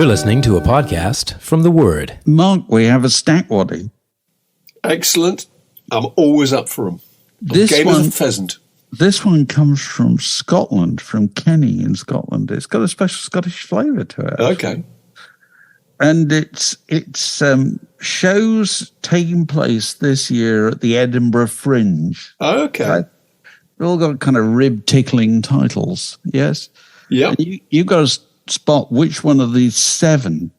You're listening to a podcast from The Word. Mark, we have a stack waddy. Excellent. I'm always up for them. Game of the pheasant. This one comes from Scotland, from Kenny in Scotland. It's got a special Scottish flavour to it. Okay. And it's shows taking place this year at the Edinburgh Fringe. Okay. They've all got kind of rib-tickling titles, yes? Yeah. You've got to spot which one of these 7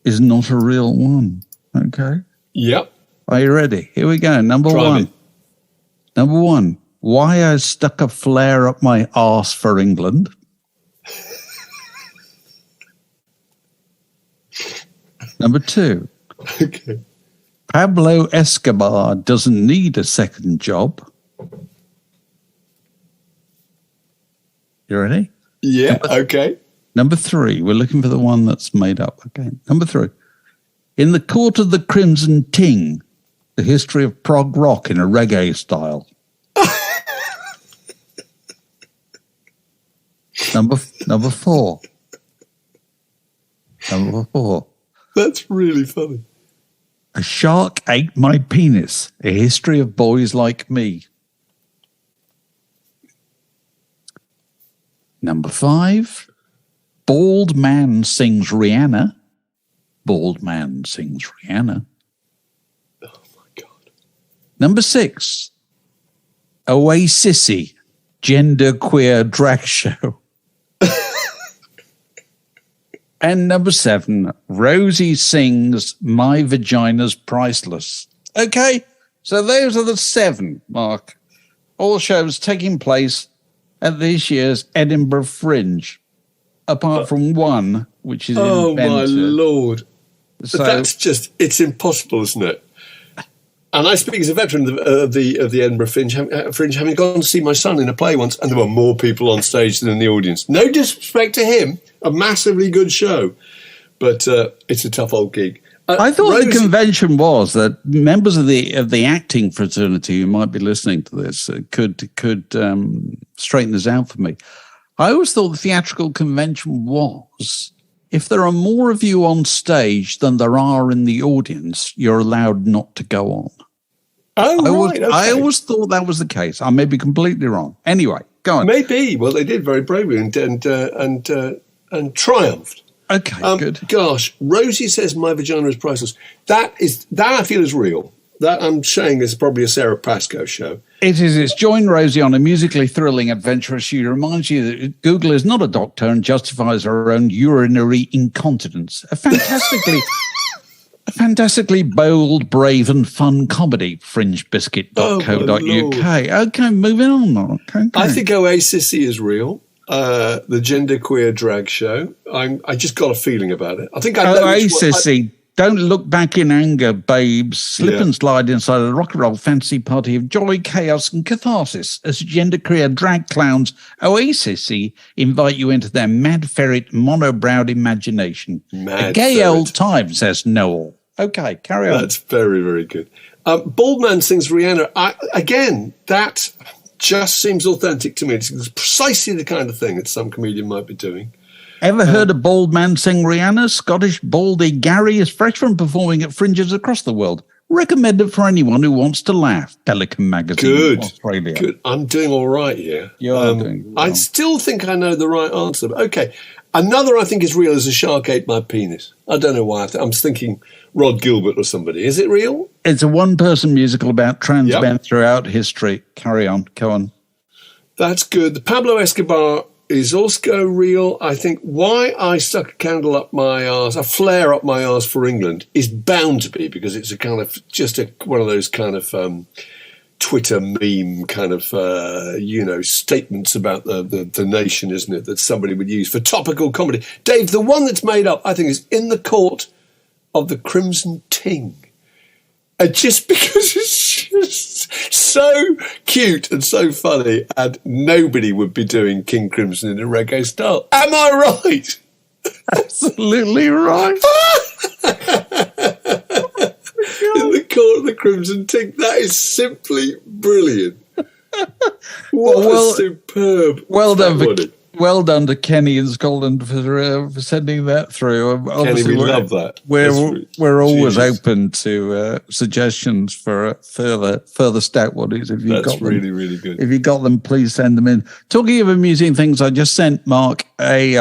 is not a real one, okay? Yep. Are you ready? Here we go. Number one. Why I stuck a flare up my arse for England. Number 2. Okay. Pablo Escobar doesn't need a second job. You ready? Yeah, okay. Number 3. We're looking for the one that's made up. Okay. Number 3. In the Court of the Crimson Ting, the history of prog rock in a reggae style. Number 4. Number 4. That's really funny. A shark ate my penis. A history of boys like me. Number 5. Bald Man Sings Rihanna. Bald Man Sings Rihanna. Oh, my God. Number 6. Oasisi, gender queer drag show. And number 7, Rosie sings My Vagina's Priceless. Okay, so those are the 7, Mark. All shows taking place at this year's Edinburgh Fringe, apart from one, which is invented. Oh, my Lord. So, that's just, it's impossible, isn't it? And I speak as a veteran of the Edinburgh Fringe, having gone to see my son in a play once, and there were more people on stage than in the audience. No disrespect to him, a massively good show, but it's a tough old gig. I thought the convention was that members of the acting fraternity who might be listening to this could straighten this out for me. I always thought the theatrical convention was, if there are more of you on stage than there are in the audience, you're allowed not to go on. Oh, right. Okay. I always thought that was the case. I may be completely wrong. Anyway, go on. Maybe. Well, they did very bravely and triumphed. Okay, good. Gosh, Rosie says my vagina is priceless. That I feel is real. That I'm saying is probably a Sarah Pascoe show. It is. It's join Rosie on a musically thrilling adventure as she reminds you that Google is not a doctor and justifies her own urinary incontinence. A fantastically bold, brave and fun comedy, fringebiscuit.co.uk. Okay, moving on, Mark. Okay. I think Oasis is real. The genderqueer drag show. I just got a feeling about it. I think I know Oasis. Don't look back in anger, babes. Slip and slide inside a rock and roll fantasy party of joy, chaos, and catharsis as genderqueer drag clowns Oasis invite you into their mad ferret, mono-browed imagination. A gay old time, says Noel. Okay, carry on. That's very, very good. Bald Man Sings Rihanna. Again, that just seems authentic to me. It's precisely the kind of thing that some comedian might be doing. Ever heard a bald man sing Rihanna? Scottish baldy Gary is fresh from performing at fringes across the world. Recommended for anyone who wants to laugh. Pelican Magazine, Australia. Good. I'm doing all right here. You are doing well. I still think I know the right answer. But okay. Another I think is real is a shark ate my penis. I don't know why. I'm thinking Rod Gilbert or somebody. Is it real? It's a one-person musical about trans men throughout history. Carry on. Go on. That's good. The Pablo Escobar is also real. I think why I stuck a candle up my arse, a flare up my arse for England, is bound to be because it's a kind of one of those kind of Twitter meme kind of statements about the nation, isn't it? That somebody would use for topical comedy. Dave, the one that's made up, I think, is In the Court of the Crimson Ting. Just because it's just so cute and so funny, and nobody would be doing King Crimson in a reggae style. Am I right? Absolutely right. In the Court of the Crimson Ting. That is simply brilliant. What a superb. Well done Well done to Kenny in Scotland for sending that through. Kenny, we love that. We're always open to suggestions for further stout bodies. If you've got them, really good. If you got them, please send them in. Talking of amusing things, I just sent Mark a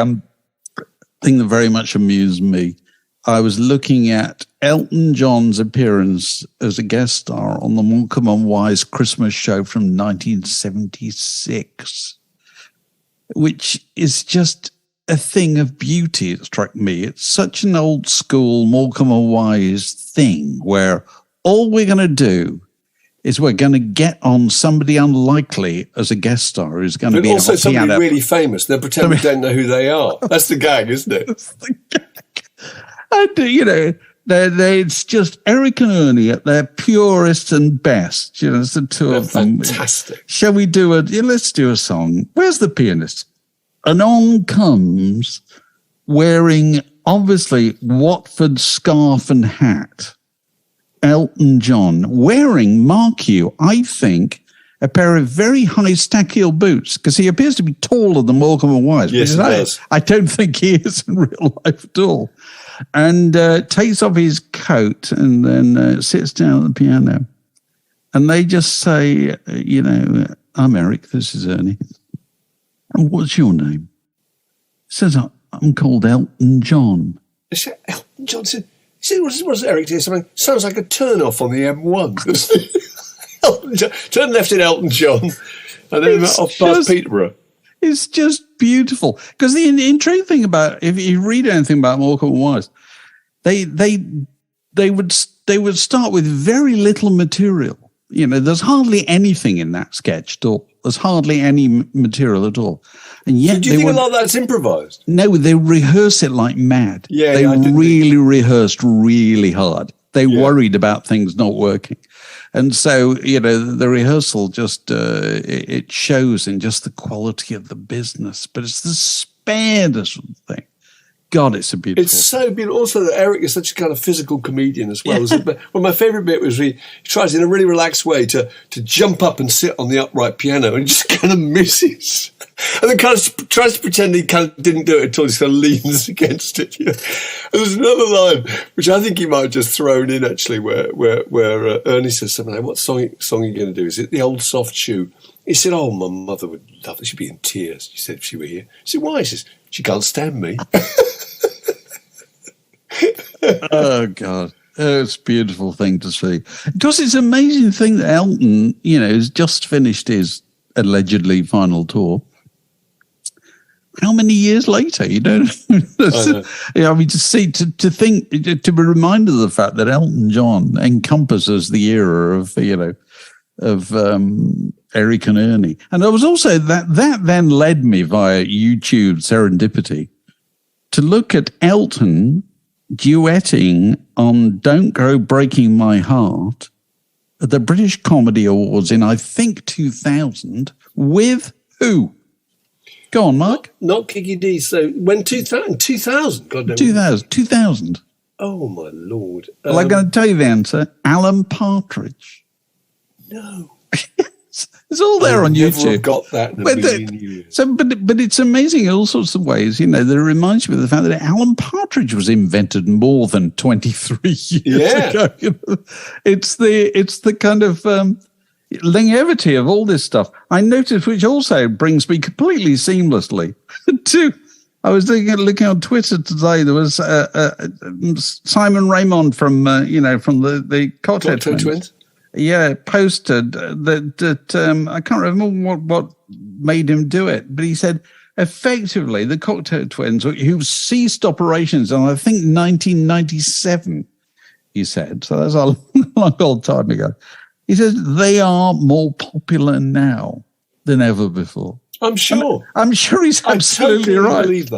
thing that very much amused me. I was looking at Elton John's appearance as a guest star on the Morecambe Wise Christmas show from 1976, which is just a thing of beauty, it struck me. It's such an old school Morecambe Wise thing where all we're going to do is we're going to get on somebody unlikely as a guest star who's going to be also somebody piano. Really famous. They'll pretend we don't know who they are. That's the gag, isn't it? That's the gag. And, it's just Eric and Ernie at their purest and best. It's the two of them. Fantastic. Shall we let's do a song. Where's the pianist? And on comes, wearing, obviously, Watford scarf and hat, Elton John, wearing, mark you, I think, a pair of very high stack-heel boots, because he appears to be taller than Morecambe Wise. Yes, he does. I don't think he is in real life at all. And takes off his coat and then sits down at the piano. And they just say, I'm Eric, this is Ernie. And what's your name? He says, I'm called Elton John. Elton John said, what's Eric doing? Something sounds like a turn-off on the M1. Elton John, turn left in Elton John, and then off past Peterborough. It's just beautiful. Because the intriguing thing about, if you read anything about Morecambe Wise, they would start with very little material. There's hardly anything in that sketch at all. There's hardly any material at all. And yet, do you think a lot of that's improvised? No, they rehearse it like mad. Yeah, they really rehearsed really hard. They worried about things not working. And so, the rehearsal just, it shows in just the quality of the business, but it's the spareness of the thing. God, it's a beautiful. It's so beautiful. Also, that Eric is such a kind of physical comedian as well. Yeah. One of my favourite bit was he tries in a really relaxed way to jump up and sit on the upright piano, and he just kind of misses, and then kind of tries to pretend he kind of didn't do it until he kind of leans against it. And there's another line which I think he might have just thrown in actually, where Ernie says something like, "What song are you going to do? Is it The Old Soft Shoe?" He said, "Oh, my mother would love it. She'd be in tears." She said, "If she were here." He said, "Why?" He says, "She can't stand me." Oh, God. It's a beautiful thing to see. Because it's an amazing thing that Elton, has just finished his allegedly final tour. How many years later? You don't know. I mean, to be reminded of the fact that Elton John encompasses the era of, of Eric and Ernie. And there was also that then led me via YouTube serendipity to look at Elton duetting on Don't Go Breaking My Heart at the British Comedy Awards in, I think, 2000 with who? Go on, Mark. Not Kiki D. So when 2000? God damn. 2000. Oh, my Lord. Well, I'm going to tell you the answer. Alan Partridge. No. It's all there on YouTube. Never got that in a million years. But it's amazing in all sorts of ways, that reminds me of the fact that Alan Partridge was invented more than 23 years ago. It's the kind of longevity of all this stuff. I noticed, which also brings me completely seamlessly to. I was looking on Twitter today. There was Simon Raymond from the Cocktail Twins. Yeah, posted that I can't remember what made him do it, but he said effectively the Cocktail Twins, who ceased operations in, I think, 1997, he said, so that's a long old time ago. He says they are more popular now than ever before. I'm sure. I'm sure he's absolutely right. I totally believe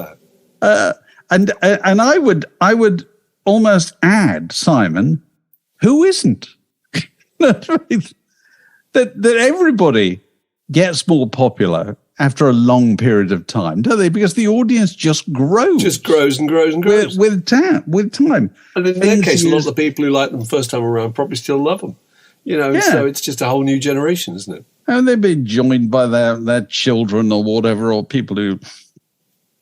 that. And I would almost add, Simon, who isn't? that everybody gets more popular after a long period of time, don't they? Because the audience just grows. Just grows and grows and grows. With time. And in that case, a lot of the people who like them first time around probably still love them. So it's just a whole new generation, isn't it? And they've been joined by their children or whatever, or people who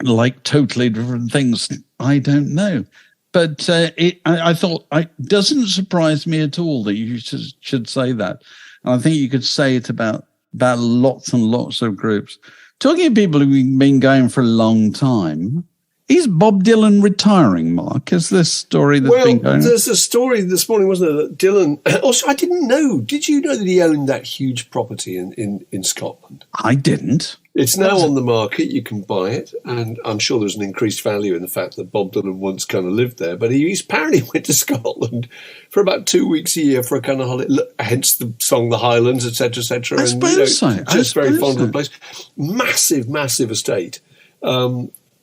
like totally different things. I don't know. But I thought it doesn't surprise me at all that you should say that. And I think you could say it about lots and lots of groups. Talking of people who've been going for a long time, is Bob Dylan retiring, Mark? Is this story that's been going on? There's a story this morning, wasn't there, that Dylan... Also, I didn't know. Did you know that he owned that huge property in Scotland? I didn't. It's now on the market. You can buy it. And I'm sure there's an increased value in the fact that Bob Dylan once kind of lived there. But he apparently went to Scotland for about 2 weeks a year for a kind of holiday. Hence the song The Highlands, etc., etc. I suppose so. Just very fond of the place. Massive, massive estate.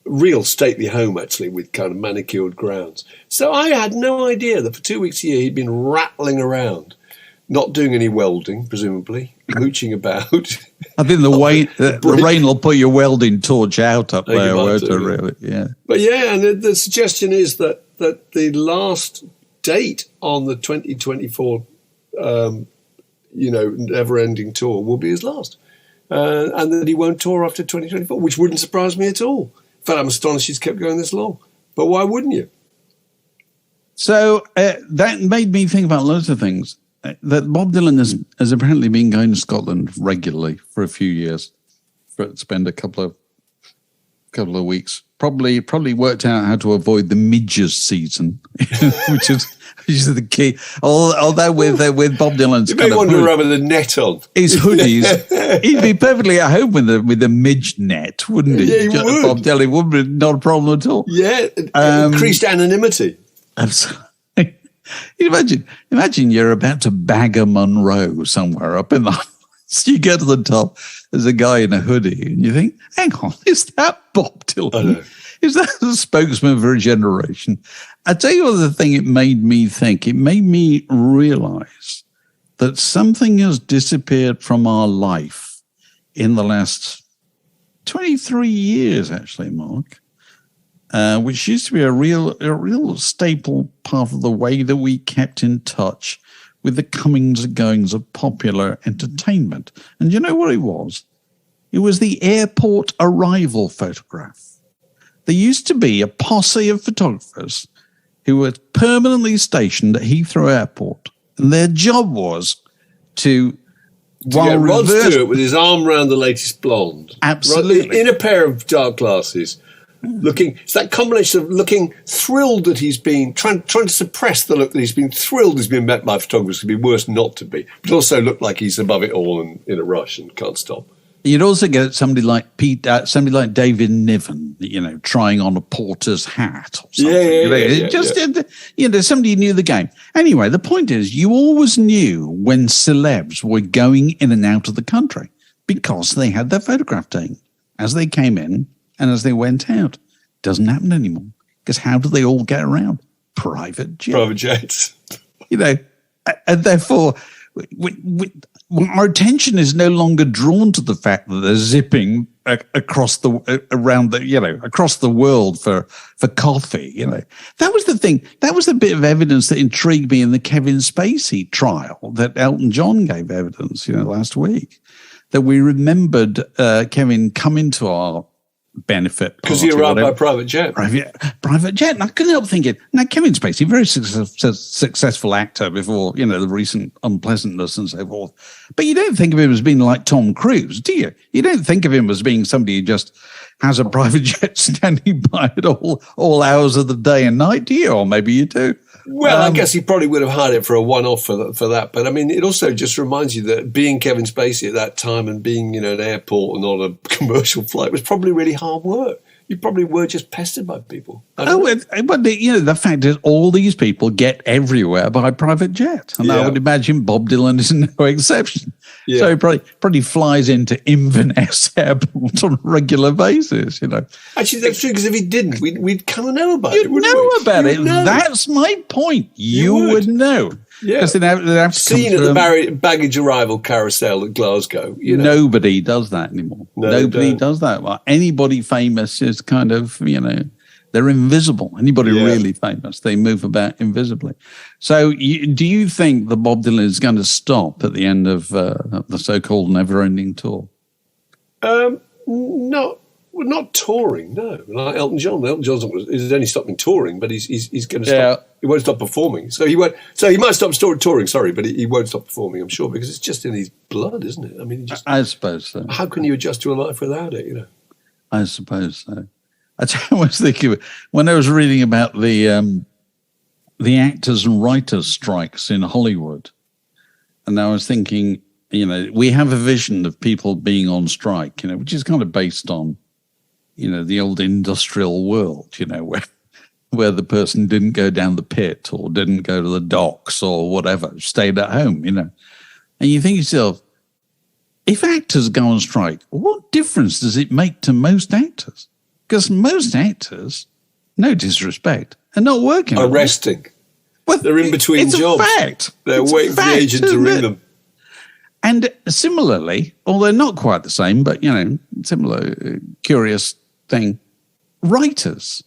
Real stately home, actually, with kind of manicured grounds. So I had no idea that for 2 weeks a year he'd been rattling around, not doing any welding, presumably, mooching about. I think the rain will put your welding torch out up there, won't it, really? Yeah. But yeah, and the suggestion is that the last date on the 2024, never-ending tour will be his last. And that he won't tour after 2024, which wouldn't surprise me at all. In fact, I'm astonished he's kept going this long. But why wouldn't you? So that made me think about loads of things. That Bob Dylan has apparently been going to Scotland regularly for a few years, spend a couple of weeks. Probably worked out how to avoid the midges season, which is the key. Although with Bob Dylan's, you may wander around with a net on his hoodies, he'd be perfectly at home with the midge net, wouldn't he? Yeah, he would. Bob Dylan would be not a problem at all. Yeah, increased anonymity. Absolutely. Imagine you're about to bag a Monroe somewhere up in the. So you get to the top, there's a guy in a hoodie, and you think, hang on, is that Bob Dylan? Is that the spokesman for a generation? I tell you what, the thing it made me think, it made me realize that something has disappeared from our life in the last 23 years, actually, Mark, which used to be a real staple part of the way that we kept in touch with the comings and goings of popular entertainment. And you know what it was? It was the airport arrival photograph. There used to be a posse of photographers who were permanently stationed at Heathrow Airport, and their job was to get Rod Stewart with his arm around the latest blonde. Absolutely. In a pair of dark glasses. It's that combination of looking thrilled that he's been trying to suppress the look that he's been thrilled he's been met by photographers. It'd be worse not to be, but also look like he's above it all and in a rush and can't stop. You'd also get somebody like David Niven, trying on a porter's hat or something. Somebody who knew the game. Anyway, the point is, you always knew when celebs were going in and out of the country because they had their photograph taken as they came in and as they went out. Doesn't happen anymore because how do they all get around? Private jets. And therefore, our attention is no longer drawn to the fact that they're zipping across the world for coffee. That was the thing. That was the bit of evidence that intrigued me in the Kevin Spacey trial that Elton John gave evidence, last week, that we remembered Kevin coming to our benefit because he arrived by private jet. Private jet. And I couldn't help thinking, now Kevin Spacey, very successful actor before, the recent unpleasantness and so forth. But you don't think of him as being like Tom Cruise, do you? You don't think of him as being somebody who just has a private jet standing by at all hours of the day and night, do you? Or maybe you do. Well, I guess he probably would have hired it for a one-off for that. But, I mean, it also just reminds you that being Kevin Spacey at that time and being, an airport and on a commercial flight was probably really hard work. You probably were just pestered by people. But the fact is all these people get everywhere by private jet. And I would imagine Bob Dylan is no exception. Yeah. So he probably flies into Inverness Airport on a regular basis, Actually, that's true, because if he didn't, we'd kind of know about it, wouldn't we? You'd know about it. That's my point. You would know. Yeah. Because they'd have seen at the baggage arrival carousel at Glasgow. Nobody does that anymore. Nobody does that. Well, anybody famous is kind of, they're invisible. Anybody really famous, they move about invisibly. So do you think that Bob Dylan is going to stop at the end of the so-called never-ending tour? Not Well, not touring, no. Like Elton John. Elton John is only stopping touring, but he's going to stop. He won't stop performing. So he won't. So he might stop touring. Sorry, but he won't stop performing. I'm sure, because it's just in his blood, isn't it? I mean, I suppose so. How can you adjust to a life without it? You know. I suppose so. I was thinking when I was reading about the actors and writers strikes in Hollywood, and I was thinking, you know, we have a vision of people being on strike, you know, which is kind of based on, you know, the old industrial world, you know, where the person didn't go down the pit or didn't go to the docks or whatever, stayed at home, you know. And you think to yourself, if actors go on strike, what difference does it make to most actors? Because most actors, no disrespect, are not working. Are resting. Well, they're in between jobs. It's a fact. They're waiting for the agent to ring them. And similarly, although not quite the same, but, you know, similar, curious thing, writers.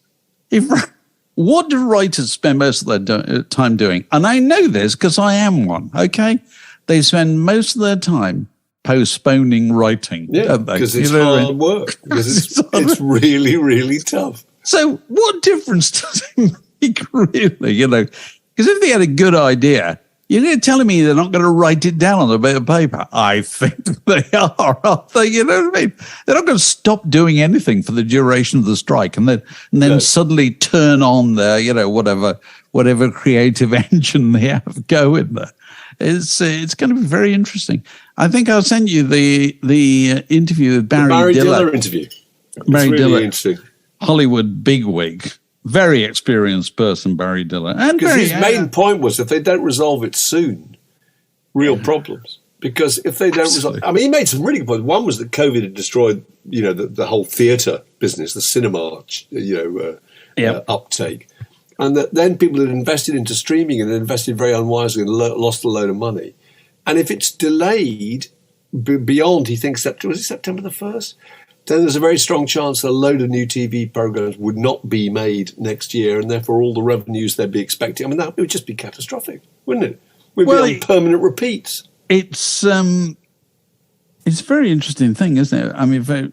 What do writers spend most of their time doing? And I know this because I am one, okay? They spend most of their time postponing writing. Yeah, because it's hard work. Because it's really, really tough. So what difference does it make, really, you know? Because if they had a good idea, you're telling me they're not going to write it down on a bit of paper? I think they are, aren't they? You know what I mean? They're not going to stop doing anything for the duration of the strike and then suddenly turn on their, you know, whatever creative engine they have going there. It's going to be very interesting. I think I'll send you the interview with Barry Diller. Interview. Barry really Diller, interesting. Hollywood bigwig. Very experienced person, Barry Diller. Because his main point was if they don't resolve it soon, real problems. Because if they don't resolve, I mean, he made some really good points. One was that COVID had destroyed, you know, the whole theatre business, the cinema, you know, uptake, and that then people had invested into streaming and invested very unwisely and lost a load of money. And if it's delayed beyond, he thinks September the 1st. Then there's a very strong chance that a load of new TV programs would not be made next year, and therefore all the revenues they'd be expecting. I mean, it would just be catastrophic, wouldn't it? We'd be on permanent repeats. It's a very interesting thing, isn't it? I mean,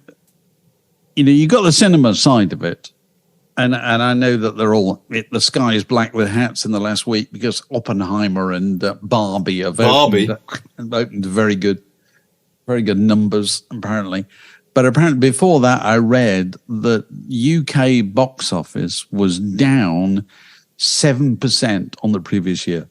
you know, you got the cinema side of it, and I know that they're all the sky is black with hats in the last week because Oppenheimer and Barbie have opened very good numbers apparently. But apparently before that, I read that UK box office was down 7% on the previous year.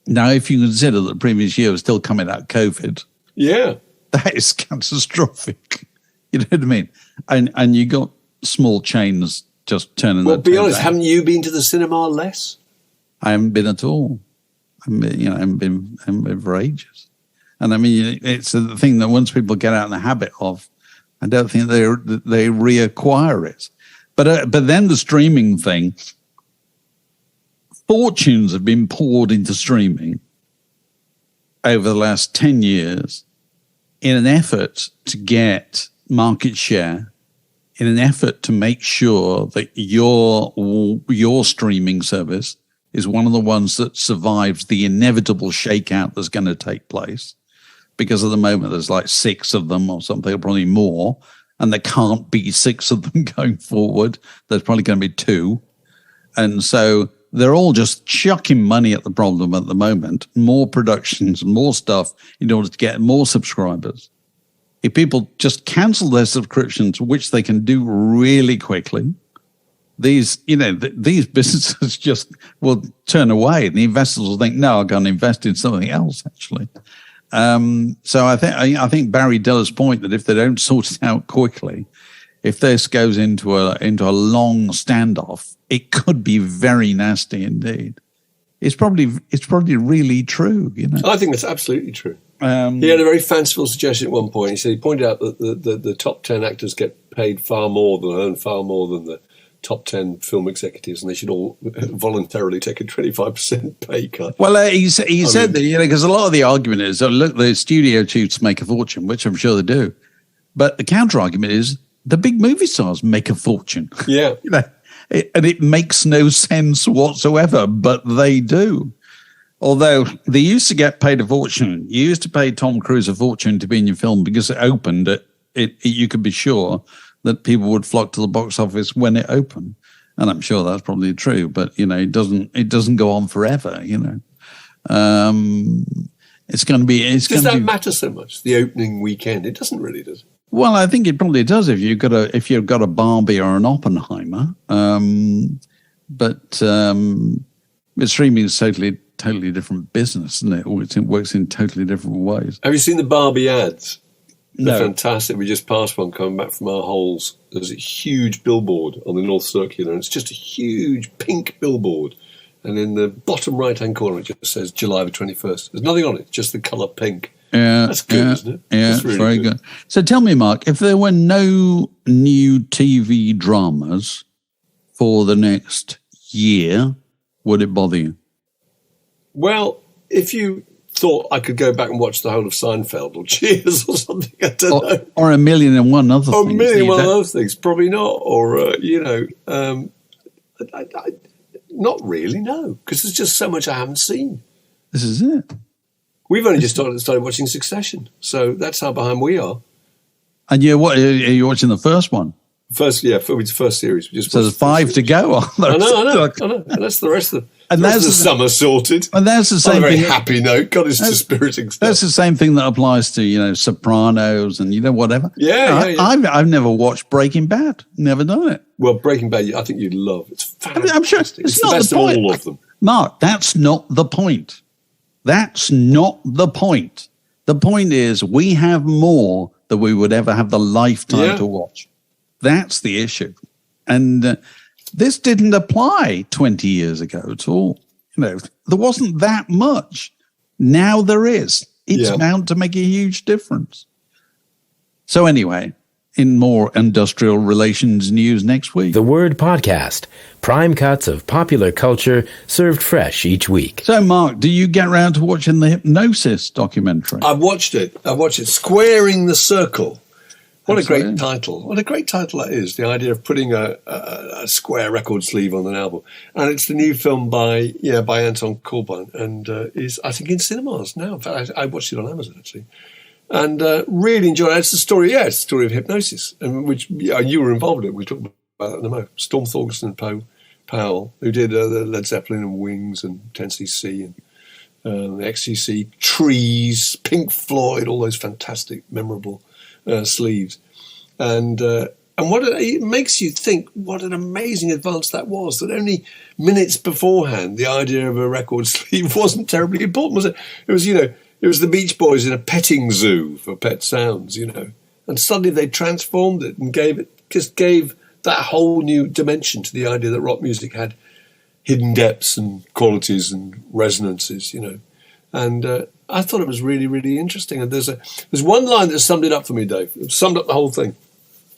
Now, if you consider that the previous year was still coming out of COVID, that is catastrophic. You know what I mean? And you got small chains just turning. Well, be honest, haven't you been to the cinema less? I haven't been at all. I haven't been for ages. And I mean, it's the thing that once people get out in the habit of, I don't think they reacquire it. But then the streaming thing, fortunes have been poured into streaming over the last 10 years in an effort to get market share, in an effort to make sure that your streaming service is one of the ones that survives the inevitable shakeout that's going to take place. Because at the moment there's like 6 of them or something, or probably more, and there can't be 6 of them going forward. There's probably going to be 2. And so they're all just chucking money at the problem at the moment, more productions, more stuff in order to get more subscribers. If people just cancel their subscriptions, which they can do really quickly, these businesses just will turn away, and the investors will think, no, I'm going to invest in something else, actually. So I think Barry Diller's point that if they don't sort it out quickly, if this goes into a long standoff, it could be very nasty indeed. It's probably really true, you know. I think that's absolutely true. He had a very fanciful suggestion at one point. He said he pointed out that the top 10 actors get paid earn far more than the top 10 film executives, and they should all voluntarily take a 25% pay cut. Well, he said that, you know, because a lot of the argument is, look, the studio chiefs make a fortune, which I'm sure they do. But the counter argument is the big movie stars make a fortune. Yeah. You know, and it makes no sense whatsoever, but they do. Although they used to get paid a fortune. You used to pay Tom Cruise a fortune to be in your film because it opened you could be sure that people would flock to the box office when it opened. And I'm sure that's probably true, but, you know, it doesn't go on forever, you know. It's going to be... Does that matter so much, the opening weekend? It doesn't really, does it? Well, I think it probably does if you've got a Barbie or an Oppenheimer. But streaming is totally different business, isn't it? It works in totally different ways. Have you seen the Barbie ads? They're No. fantastic. We just passed one coming back from our holes. There's a huge billboard on the North Circular, and it's just a huge pink billboard. And in the bottom right-hand corner, it just says July the 21st. There's nothing on it, just the colour pink. Yeah, that's good, isn't it? Yeah, that's really very good. So tell me, Mark, if there were no new TV dramas for the next year, would it bother you? Well, if you thought I could go back and watch the whole of Seinfeld or Cheers or something, I don't know. Or a million and one other Or things. a million and one other things, probably not. Or, not really, no, because there's just so much I haven't seen. This is it. We've only just started watching Succession, so that's how behind we are. And are you watching the first one? First series. We just So there's 5 to go. I know. And that's the rest of the summer sorted. And that's the same on a very thing. happy note. God, it's dispiriting stuff. That's the same thing that applies to, you know, Sopranos and, you know, whatever. Yeah. I've never watched Breaking Bad. Never done it. Well, Breaking Bad, I think you'd love. It's fantastic. I'm sure it's the not best the point. of all of them. Mark, that's not the point. That's not the point. The point is we have more than we would ever have the lifetime to watch. That's the issue. And this didn't apply 20 years ago at all. You know, there wasn't that much. Now there is. It's bound to make a huge difference. So anyway, in more industrial relations news next week. The Word Podcast. Prime cuts of popular culture served fresh each week. So, Mark, do you get around to watching the Hipgnosis documentary? I've watched it. Squaring the Circle. What Absolutely. a great title. What a great title that is. The idea of putting a square record sleeve on an album. And it's the new film by Anton Corbijn. And is, I think, in cinemas now. In fact, I watched it on Amazon, actually. And really enjoyed it. It's the story of Hipgnosis, and which you were involved in it. We'll talk about that in a moment. Storm Thorgerson and Poe Powell, who did the Led Zeppelin and Wings and 10cc and XCC, Trees, Pink Floyd, all those fantastic, memorable sleeves. And it makes you think what an amazing advance that was, that only minutes beforehand the idea of a record sleeve wasn't terribly important, was it? It was the Beach Boys in a petting zoo for pet sounds, you know. And suddenly they transformed it and gave that whole new dimension to the idea that rock music had hidden depths and qualities and resonances, you know. And I thought it was really, really interesting. And there's one line that summed it up for me, Dave. It summed up the whole thing,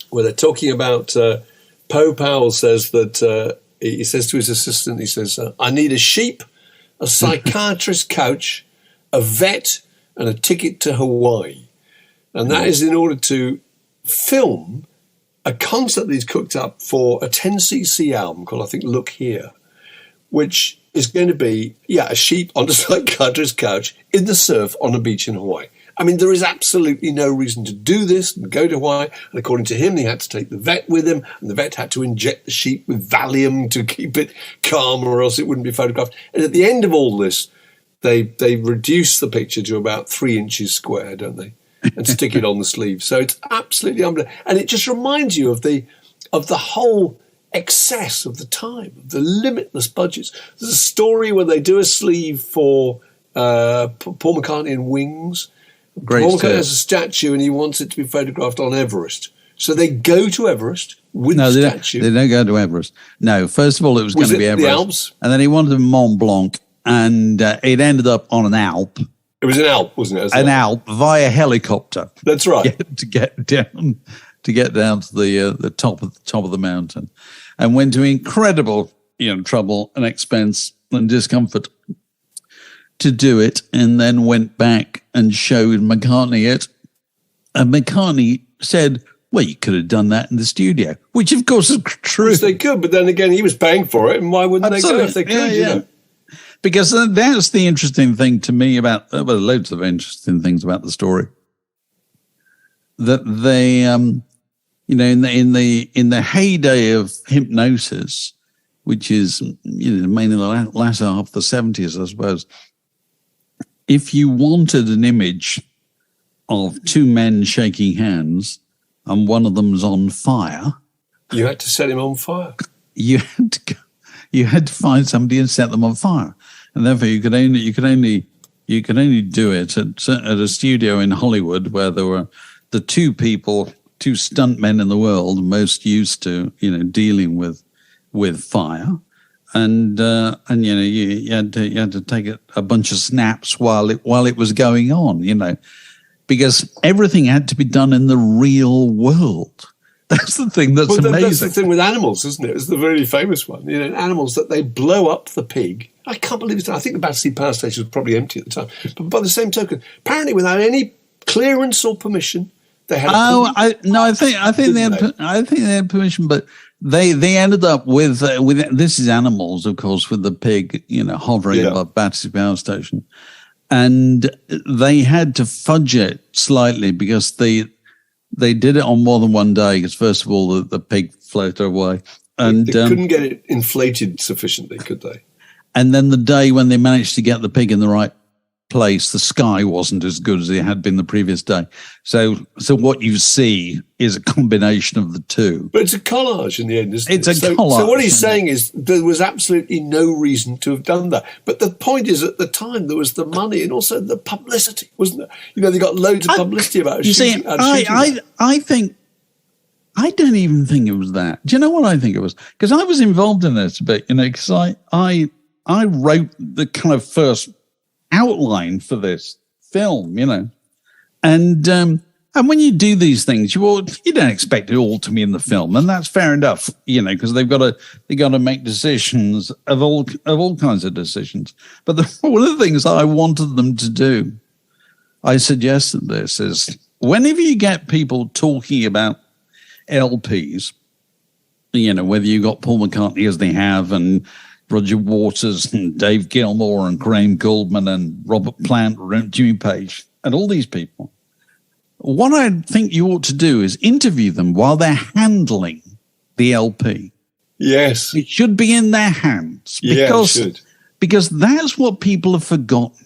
where they're talking about Poe Powell says that he says to his assistant, he says, I need a sheep, a psychiatrist couch, a vet, and a ticket to Hawaii. And that is in order to film a concert that he's cooked up for a 10cc album called, I think, Look Here, which is going to be, a sheep on a psychiatrist's couch in the surf on a beach in Hawaii. I mean, there is absolutely no reason to do this and go to Hawaii. And according to him, he had to take the vet with him, and the vet had to inject the sheep with Valium to keep it calm, or else it wouldn't be photographed. And at the end of all this, they reduce the picture to about 3 inches square, don't they? And stick it on the sleeve. So it's absolutely unbelievable. And it just reminds you of the whole excess of the time, of the limitless budgets. There's a story where they do a sleeve for Paul McCartney and Wings. Paul McCartney has a statue and he wants it to be photographed on Everest. So they go to Everest with the statue. They don't go to Everest. No, first of all, it was going to be Everest. The Alps? And then he wanted Mont Blanc, and it ended up on an Alp. It was an Alp, wasn't it? An Alp via helicopter. That's right. To get down to the top of the mountain, and went to incredible trouble and expense and discomfort to do it, and then went back and showed McCartney it, and McCartney said, well, you could have done that in the studio, which of course is true. Yes, they could, but then again, he was paying for it, and why wouldn't they go if they could? You know? Because that's the interesting thing to me about, loads of interesting things about the story, that in the heyday of hypnosis, which is mainly the latter half of the 70s, I suppose. If you wanted an image of two men shaking hands and one of them's on fire, you had to set him on fire. You had to find somebody and set them on fire, and therefore you could only do it at a studio in Hollywood where there were the two stunt men in the world most used to dealing with fire. And you had to take a bunch of snaps while it was going on, because everything had to be done in the real world. That's the thing that's amazing. That's the thing with animals, isn't it? It's the really famous one. Animals that they blow up the pig. I can't believe it. I think the Battersea Power Station was probably empty at the time. But by the same token, apparently without any clearance or permission, they had. I think they had permission, but they ended up with this is animals, of course, with the pig, hovering above Battersea Power Station, and they had to fudge it slightly because they did it on more than one day. Because first of all, the pig floated away, and they couldn't get it inflated sufficiently, could they? And then the day when they managed to get the pig in the right place, the sky wasn't as good as it had been the previous day. So what you see is a combination of the two. But it's a collage in the end, isn't it? It's a collage. So what he's saying is there was absolutely no reason to have done that. But the point is, at the time, there was the money and also the publicity, wasn't there? They got loads of publicity about it. You see, I think, I don't even think it was that. Do you know what I think it was? Because I was involved in this a bit, because I wrote the kind of first outline for this film, and when you do these things, you don't expect it all to be in the film, and that's fair enough, because they got to make decisions of all kinds of decisions. But one of the things I wanted them to do, I suggested this, is whenever you get people talking about LPs, whether you got Paul McCartney as they have, and Roger Waters and Dave Gilmour and Graham Goldman and Robert Plant, Jimmy Page, and all these people, what I think you ought to do is interview them while they're handling the LP. Yes. It should be in their hands. Because that's what people have forgotten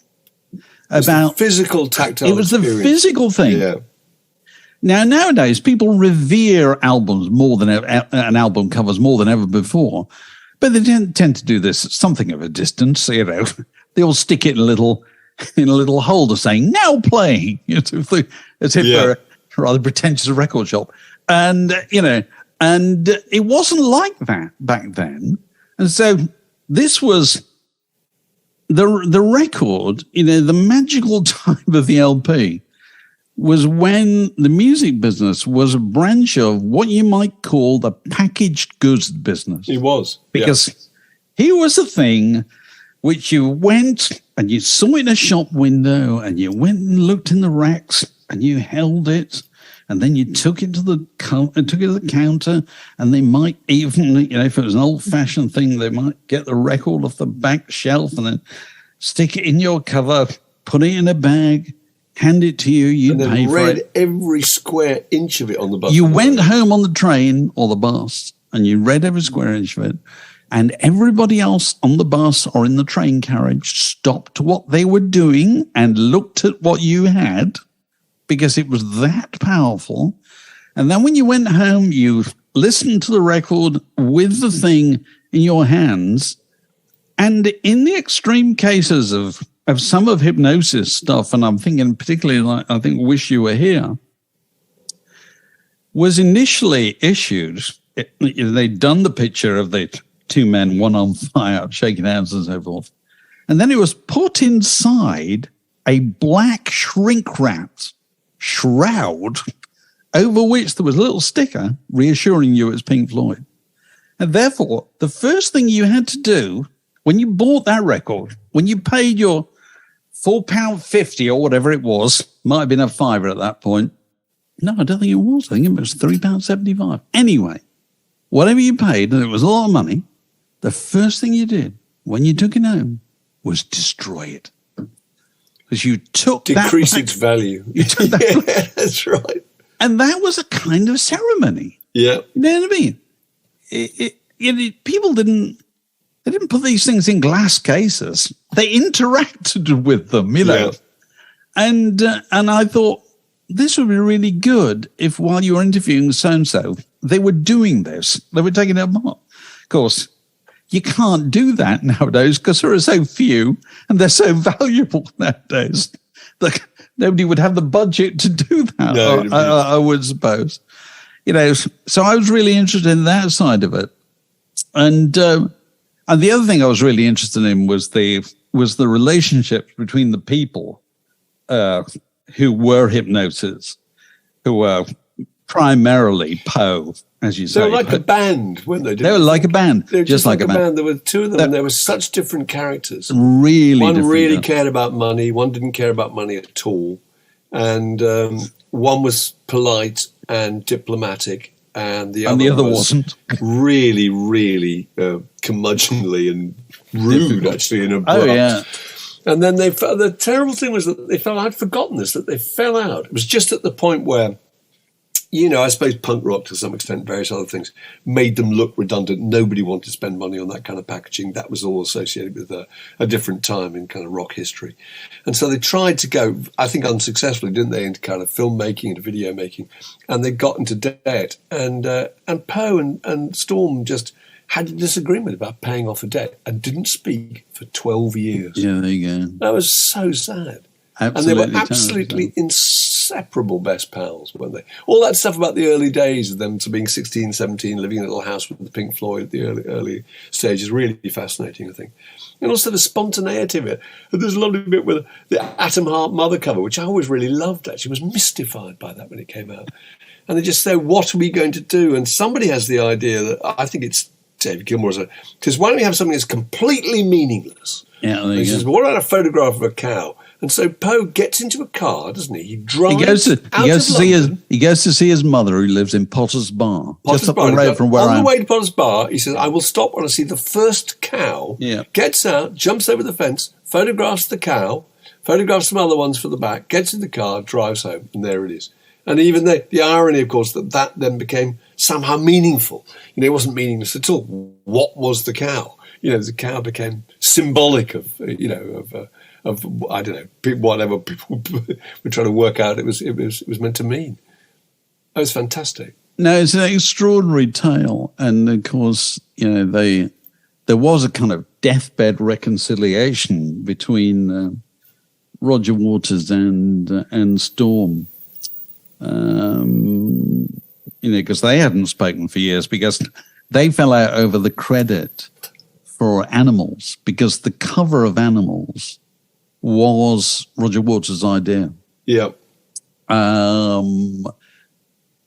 about. Physical, tactile It was experience. The physical thing. Yeah. Now, nowadays, people revere albums more than an album covers more than ever before. But they tend to do this at something of a distance, They'll stick it in a little holder saying, now playing, as if they're a rather pretentious record shop. And, and it wasn't like that back then. And so this was the record, the magical time of the LP was when the music business was a branch of what you might call the packaged goods business. It was. Because here was the thing which you went and you saw in a shop window and you went and looked in the racks and you held it and then you took it to the counter, and they might even, if it was an old-fashioned thing, they might get the record off the back shelf and then stick it in your cover, put it in a bag, hand it to you, you pay for it. Every square inch of it on the bus. You went home on the train or the bus and you read every square inch of it, and everybody else on the bus or in the train carriage stopped what they were doing and looked at what you had because it was that powerful. And then when you went home, you listened to the record with the thing in your hands. And in the extreme cases of some of Hipgnosis stuff, and I'm thinking particularly, I think Wish You Were Here, was initially issued. They'd done the picture of the two men, one on fire, shaking hands and so forth. And then it was put inside a black shrink-wrapped shroud over which there was a little sticker reassuring you it's Pink Floyd. And therefore, the first thing you had to do when you bought that record, when you paid your £4.50 or whatever it was, might have been a fiver at that point. No, I don't think it was. I think it was £3.75. Anyway, whatever you paid, and it was a lot of money, the first thing you did when you took it home was destroy it. Because you took Decrease its value. You took that that's right. And that was a kind of ceremony. Yeah. You know what I mean? People didn't put these things in glass cases. They interacted with them, you know. Yeah. And I thought, this would be really good if while you were interviewing so-and-so, they were doing this. They were taking it apart. Of course, you can't do that nowadays because there are so few and they're so valuable nowadays that nobody would have the budget to do that, no, I would suppose. You know, so I was really interested in that side of it. And the other thing I was really interested in was the relationships between the people who were Hipgnosis, who were primarily Poe, as you say. They were like a band, weren't they? They were like a band. They were just like a band. There were two of them, and they were such different characters. Really one different. Really cared about money. One didn't care about money at all. And one was polite and diplomatic, and the other wasn't. Really, really curmudgeonly and rude, actually, and abrupt. Oh, yeah. And then the terrible thing was that they fell. I'd forgotten this, that they fell out. It was just at the point where, you know, I suppose punk rock to some extent, various other things, made them look redundant. Nobody wanted to spend money on that kind of packaging. That was all associated with a different time in kind of rock history. And so they tried to go, I think unsuccessfully, didn't they, into kind of filmmaking, into video making. And they got into debt. And Poe and Storm just had a disagreement about paying off a debt and didn't speak for 12 years. Yeah, there you go. That was so sad. Absolutely, and they were absolutely inseparable best pals, weren't they? All that stuff about the early days of them to being 16, 17, living in a little house with the Pink Floyd at the early stage is really fascinating, I think. And also the spontaneity of it. And there's a lovely bit with the Atom Heart Mother cover, which I always really loved, actually. I was mystified by that when it came out. And they just say, what are we going to do? And somebody has the idea that, I think it's David Gilmour, because why don't we have something that's completely meaningless? Yeah, he says, well, what about a photograph of a cow? And so Poe gets into a car, doesn't he? He drives He goes to see his mother, who lives in Potter's Bar, just up the road from where On the way to Potter's Bar, he says, I will stop when I see the first cow. Yeah. Gets out, jumps over the fence, photographs the cow, photographs some other ones for the back, gets in the car, drives home, and there it is. And even the irony, of course, that then became somehow meaningful. You know, it wasn't meaningless at all. What was the cow? You know, the cow became symbolic of, you know, of I don't know, whatever people were trying to work out it was meant to mean. It was fantastic. No, it's an extraordinary tale, and of course, you know, there was a kind of deathbed reconciliation between Roger Waters and Storm. You know, because they hadn't spoken for years, because they fell out over the credit for Animals, because the cover of Animals was Roger Waters' idea. Yeah.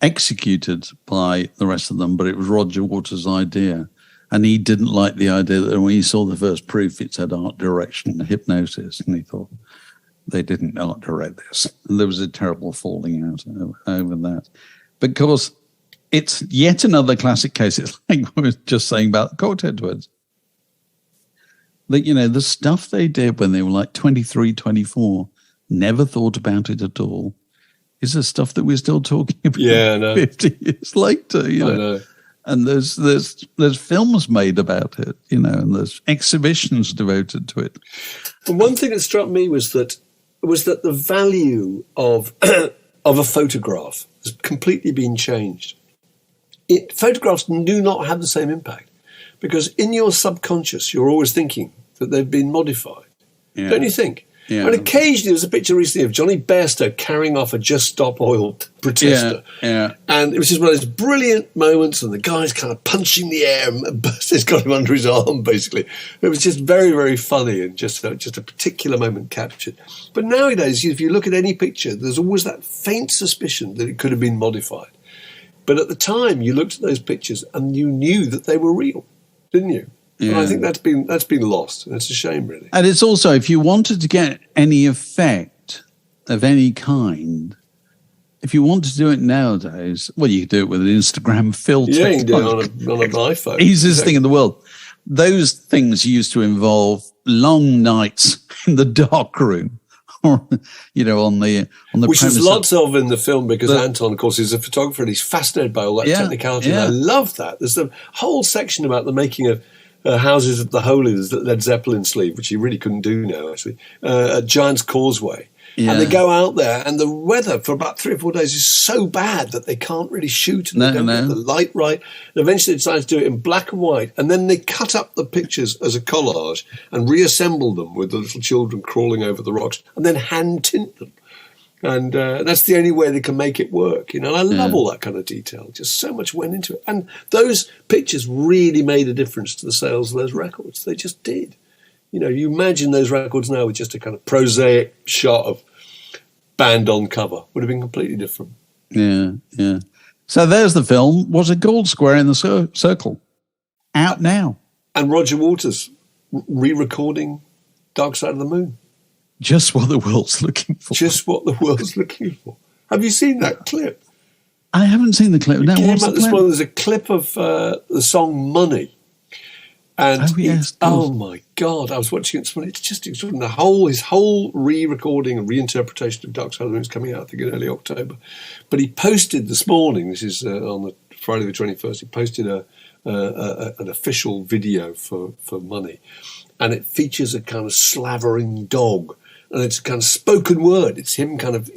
Executed by the rest of them, but it was Roger Waters' idea. And he didn't like the idea that when he saw the first proof, it said art direction, Hipgnosis, and he thought, they didn't art direct this. And there was a terrible falling out over that. Because it's yet another classic case. It's like I was just saying about the Quartet Twins. That, you know, the stuff they did when they were like 23, 24, never thought about it at all, is the stuff that we're still talking about 50 years later, you know. And there's films made about it, you know, and there's exhibitions devoted to it. And one thing that struck me was that the value of a photograph has completely been changed. Photographs do not have the same impact, because in your subconscious you're always thinking that they've been modified. Yeah. Don't you think? Yeah. And occasionally there was a picture recently of Johnny Bairstow carrying off a Just Stop Oil protester. Yeah. And it was just one of those brilliant moments, and the guy's kind of punching the air, and it's got him under his arm, basically. It was just very, very funny, and just a particular moment captured. But nowadays, if you look at any picture, there's always that faint suspicion that it could have been modified. But at the time, you looked at those pictures and you knew that they were real, didn't you? Yeah. And I think that's been lost, and it's a shame, really. And it's also, if you wanted to get any effect of any kind, if you want to do it nowadays, well, you can do it with an Instagram filter. Yeah, you can do it on an iPhone. Easiest thing in the world. Those things used to involve long nights in the dark room on the which premise there's lots of in the film, because Anton, of course, is a photographer and he's fascinated by all that technicality. And I love that. There's a whole section about the making of Houses of the Holy, that Led Zeppelin sleeve, which he really couldn't do now, actually, at Giant's Causeway. Yeah. And they go out there, and the weather for about 3 or 4 days is so bad that they can't really shoot, and they don't get the light right. And eventually they decide to do it in black and white, and then they cut up the pictures as a collage and reassemble them with the little children crawling over the rocks, and then hand tint them. And that's the only way they can make it work, And I love all that kind of detail. Just so much went into it. And those pictures really made a difference to the sales of those records. They just did. You imagine those records now with just a kind of prosaic shot of band on cover. Would have been completely different. Yeah. So there's the film. Was a Gold Square in the Circle. Out now. And Roger Waters re-recording Dark Side of the Moon. Just what the world's looking for. Just what the world's looking for. Have you seen that clip? I haven't seen the clip. No, what's the clip? There's a clip of the song Money. And oh my God, I was watching it this morning. It's just extraordinary. His whole re-recording and reinterpretation of Dark Side of the Moon is coming out, I think, in early October. But he posted this morning, this is on the Friday the 21st, he posted an official video for Money. And it features a kind of slavering dog. And it's a kind of spoken word. It's him kind of,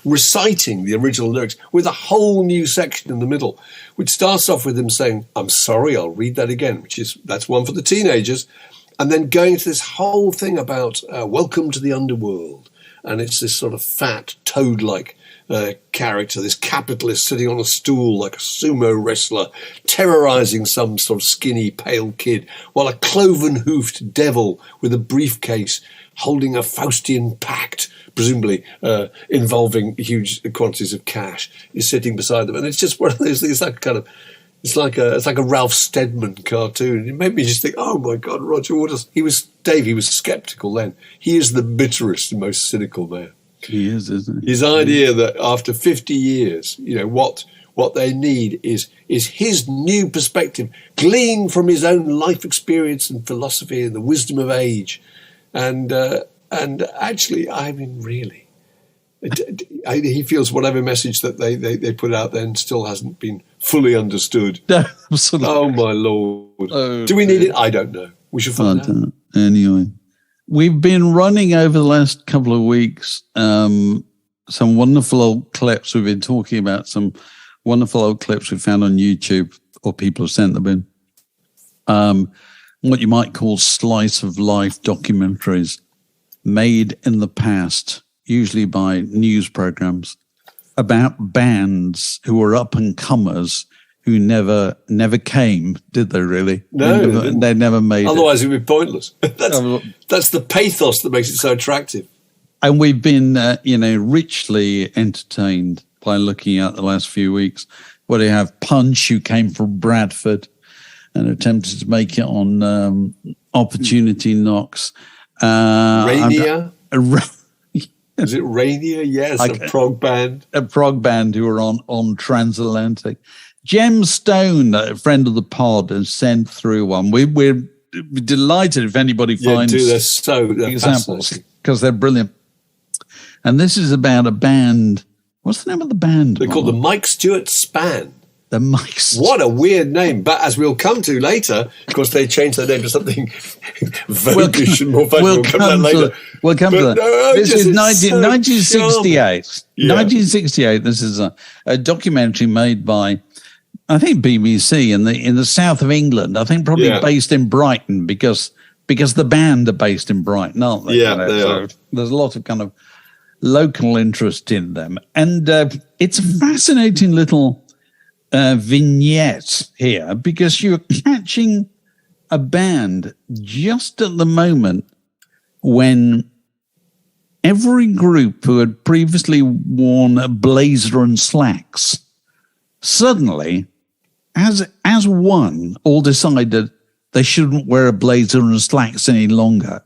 reciting the original lyrics with a whole new section in the middle, which starts off with him saying, "I'm sorry, I'll read that again," that's one for the teenagers. And then going to this whole thing about welcome to the underworld. And it's this sort of fat, toad-like character, this capitalist sitting on a stool like a sumo wrestler, terrorizing some sort of skinny, pale kid, while a cloven-hoofed devil with a briefcase holding a Faustian pact, presumably involving huge quantities of cash, is sitting beside them. And it's just one of those things, it's like a Ralph Steadman cartoon. It made me just think, oh my God, Roger Waters. He was sceptical then. He is the bitterest and most cynical man. He is, isn't he? His idea that after 50 years, what they need is his new perspective, gleaned from his own life experience and philosophy and the wisdom of age. And actually, I mean, really, he feels whatever message that they put out then still hasn't been fully understood. No, absolutely. Oh, my Lord. Oh, do we need it? I don't know. We should find out. Anyway, we've been running over the last couple of weeks some wonderful old clips. We've been talking about some wonderful old clips we found on YouTube, or people have sent them in. What you might call slice of life documentaries made in the past, usually by news programs, about bands who were up and comers who never came, did they really? No, they never made Otherwise, it would be pointless. That's the pathos that makes it so attractive. And we've been, richly entertained by looking at the last few weeks. What do you have? Punch, who came from Bradford and attempted to make it on Opportunity Knocks. Rainier? Is it Rainier? Yes, a prog band. A prog band who were on Transatlantic. Gemstone, a friend of the pod, has sent through one. We're delighted if anybody finds they're examples, because they're brilliant. And this is about a band. What's the name of the band? They're called the Mike Stuart Span. The Mike Stuart. What a weird name. But as we'll come to later, of course, they changed their name to something voguish and more fun. We'll come to that later. We'll come to that. This is 1968. So 1968. This is a documentary made by, I think, BBC in the south of England. I think probably based in Brighton because the band are based in Brighton, aren't they? Yeah, they are. There's a lot of kind of local interest in them. And it's a fascinating little vignette here, because you're catching a band just at the moment when every group who had previously worn a blazer and slacks suddenly, as one, all decided they shouldn't wear a blazer and slacks any longer.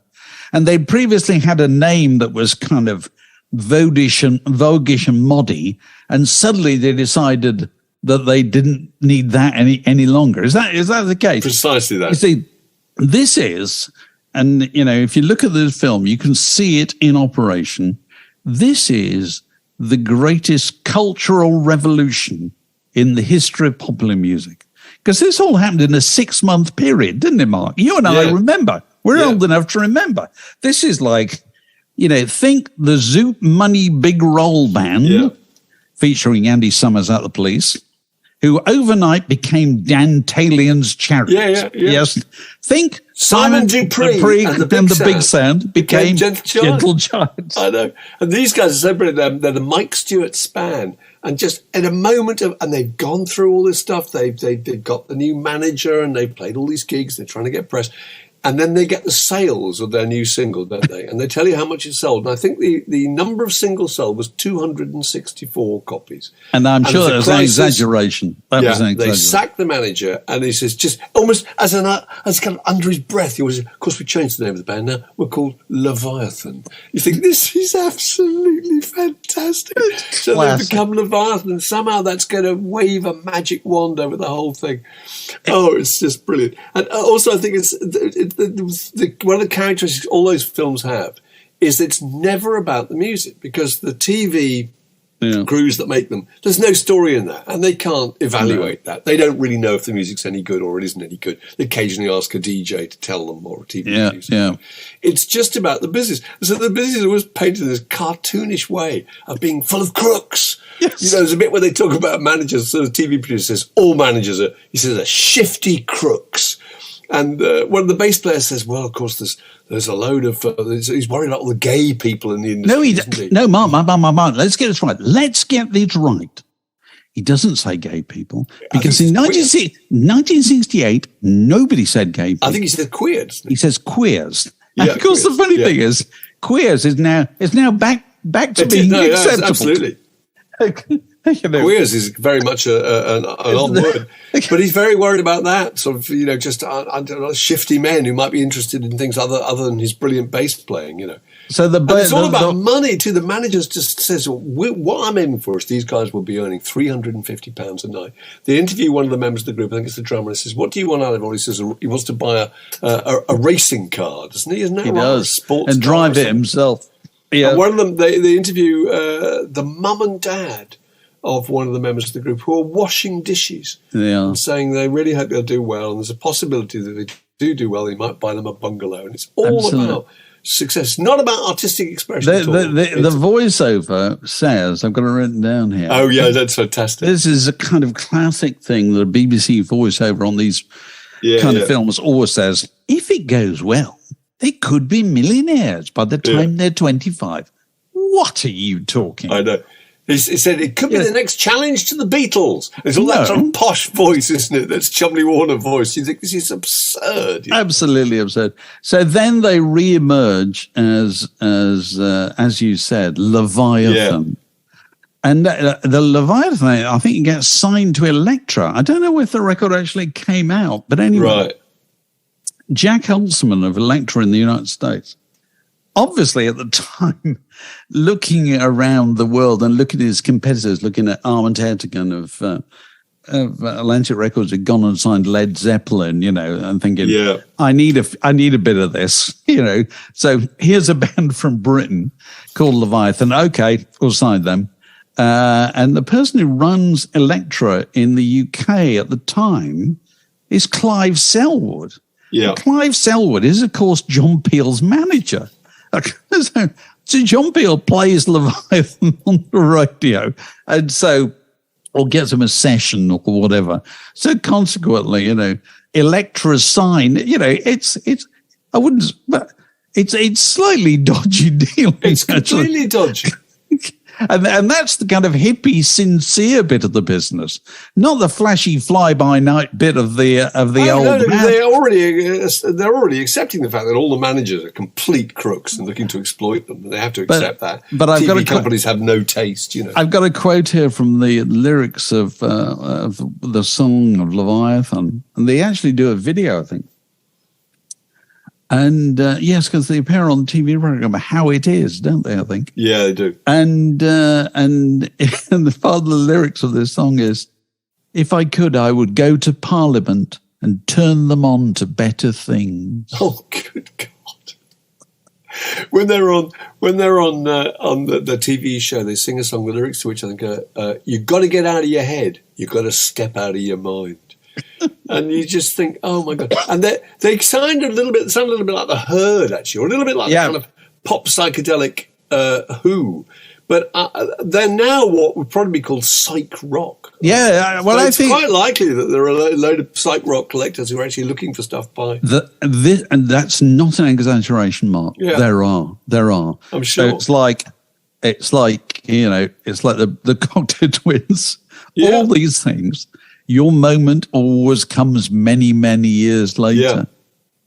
And they previously had a name that was kind of voguish and moddy, and suddenly they decided that they didn't need that any longer. Is that the case? Precisely that. You see, this is And, you know, if you look at the film, you can see it in operation. This is the greatest cultural revolution in the history of popular music. Because this all happened in a 6-month period, didn't it, Mark? You and I remember. We're old enough to remember. This is like, you know, think the Zoot Money Big Roll Band featuring Andy Summers at the Police, who overnight became Dan Talien's Chariots. Yes. Think Simon Dupree and the Big Sound became Gentle Giant. I know. And these guys are so brilliant. They're the Mike Stuart Span. And just in a moment of, and they've gone through all this stuff. They've got the new manager and they've played all these gigs. They're trying to get press. And then they get the sales of their new single, don't they? And they tell you how much it sold. And I think the number of singles sold was 264 copies. And I'm sure that was an exaggeration. They sacked the manager, and he says, just almost as kind of under his breath, he was, of course, we changed the name of the band now. We're called Leviathan. You think, this is absolutely fantastic. So they become Leviathan, and somehow that's going to wave a magic wand over the whole thing. Oh, it's just brilliant. And also, I think it's one of the characteristics all those films have is that it's never about the music, because the TV crews that make them, there's no story in that, and they can't evaluate that. They don't really know if the music's any good or it isn't any good. They occasionally ask a DJ to tell them, or a TV producer. It's just about the business. So the business is always painted in this cartoonish way of being full of crooks. Yes. You know, there's a bit where they talk about managers. So the TV producer says all managers are shifty crooks. And one of the bass players says, well, of course, there's a load of... he's worried about all the gay people in the industry. No, Mark, let's get this right. Let's get this right. He doesn't say gay people, because in 1968, nobody said gay people. I think he said queers. He says queers. And of course, the funny thing is, queers is now back to being acceptable. Absolutely. You know. Queers is very much an odd word, but he's very worried about that sort of, you know, just shifty men who might be interested in things other than his brilliant bass playing, you know. So it's all about money too. The manager just says, what I'm aiming for is these guys will be earning £350 a night. They interview one of the members of the group, I think it's the drummer, and says, what do you want out of it? He says he wants to buy a racing car, doesn't he? Isn't that right? He does. Sports and drive it himself. Yeah. And one of them, they interview the mum and dad of one of the members of the group who are washing dishes and saying they really hope they'll do well, and there's a possibility that if they do well, they might buy them a bungalow. And it's all about success, not about artistic expression at all. The voiceover says, I've got it written down here. Oh, yeah, that's fantastic. This is a kind of classic thing that a BBC voiceover on these kind of films always says, if it goes well, they could be millionaires by the time they're 25. What are you talking about? I know. He said it could be the next challenge to the Beatles. It's all that sort of posh voice, isn't it? That's Chumley Warner voice. You think this is absurd. Absolutely absurd. So then they re-emerge as you said, Leviathan. Yeah. And the Leviathan, I think, gets signed to Elektra. I don't know if the record actually came out, but anyway. Right. Jack Holzman of Elektra in the United States, obviously at the time, looking around the world and looking at his competitors, looking at Armand Ertegun of Atlantic Records had gone and signed Led Zeppelin, you know, and thinking, I need a bit of this, you know. So here's a band from Britain called Leviathan. Okay, we'll sign them. And the person who runs Elektra in the UK at the time is Clive Selwood. Yeah. Clive Selwood is, of course, John Peel's manager. So John Peel plays Leviathan on the radio, and so, or gets him a session or whatever. So consequently, you know, Elektra's sign, you know, it's slightly dodgy deal. It's completely dodgy. And that's the kind of hippie, sincere bit of the business, not the flashy fly-by-night bit of the old man. They're already accepting the fact that all the managers are complete crooks and looking to exploit them. And they have to accept that. But companies have no taste, you know. I've got a quote here from the lyrics of the song of Leviathan, and they actually do a video, I think. And yes, because they appear on the TV program How It Is, don't they? I think. Yeah, they do. And the part of the lyrics of this song is, "If I could, I would go to Parliament and turn them on to better things." Oh, good God! when they're on the TV show, they sing a song with lyrics to which I think "You've got to get out of your head. You've got to step out of your mind." And you just think, oh my God! And they sound a little bit like the Herd, actually, or a little bit like the kind of pop psychedelic Who. But they're now what would probably be called psych-rock. Yeah, well, so it's quite likely that there are a load of psych-rock collectors who are actually looking for stuff by... and that's not an exaggeration, Mark. Yeah. There are. I'm sure. So it's like it's like the Cocktail Twins. Yeah. All these things, your moment always comes many, many years later. Yeah.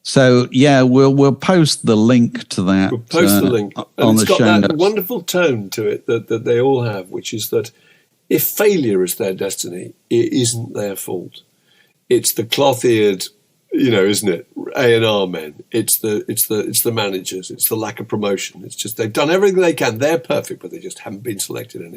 So, we'll post the link to that. We'll post the link. On it's the got show that notes. Wonderful tone to it that they all have, which is that if failure is their destiny, it isn't their fault. It's the cloth-eared, isn't it? A&R men. It's the managers. It's the lack of promotion. It's just they've done everything they can. They're perfect, but they just haven't been selected, and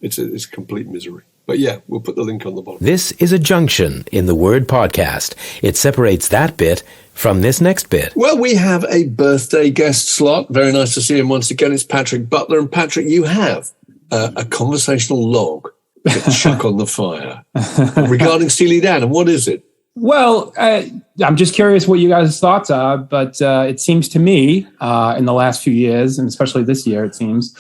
it's a complete misery. But we'll put the link on the bottom. This is a junction in the word podcast. It separates that bit from this next bit. Well, we have a birthday guest slot. Very nice to see him once again. It's Patrick Butler. And Patrick, you have a conversational log to chuck on the fire regarding Steely Dan. And what is it? Well, I'm just curious what you guys' thoughts are, but it seems to me in the last few years, and especially this year, it seems,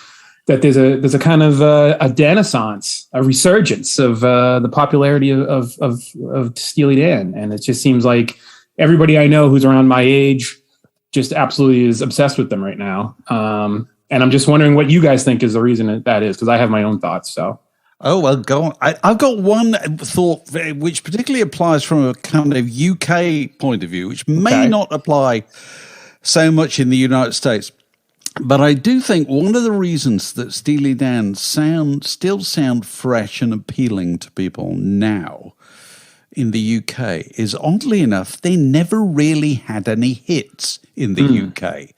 that there's a kind of a renaissance, a resurgence of the popularity of Steely Dan. And it just seems like everybody I know who's around my age just absolutely is obsessed with them right now. And I'm just wondering what you guys think is the reason that is, because I have my own thoughts. So. Oh, well, go on. I've got one thought which particularly applies from a kind of UK point of view, which may not apply so much in the United States. But I do think one of the reasons that Steely Dan still sound fresh and appealing to people now in the UK is, oddly enough, they never really had any hits in the UK.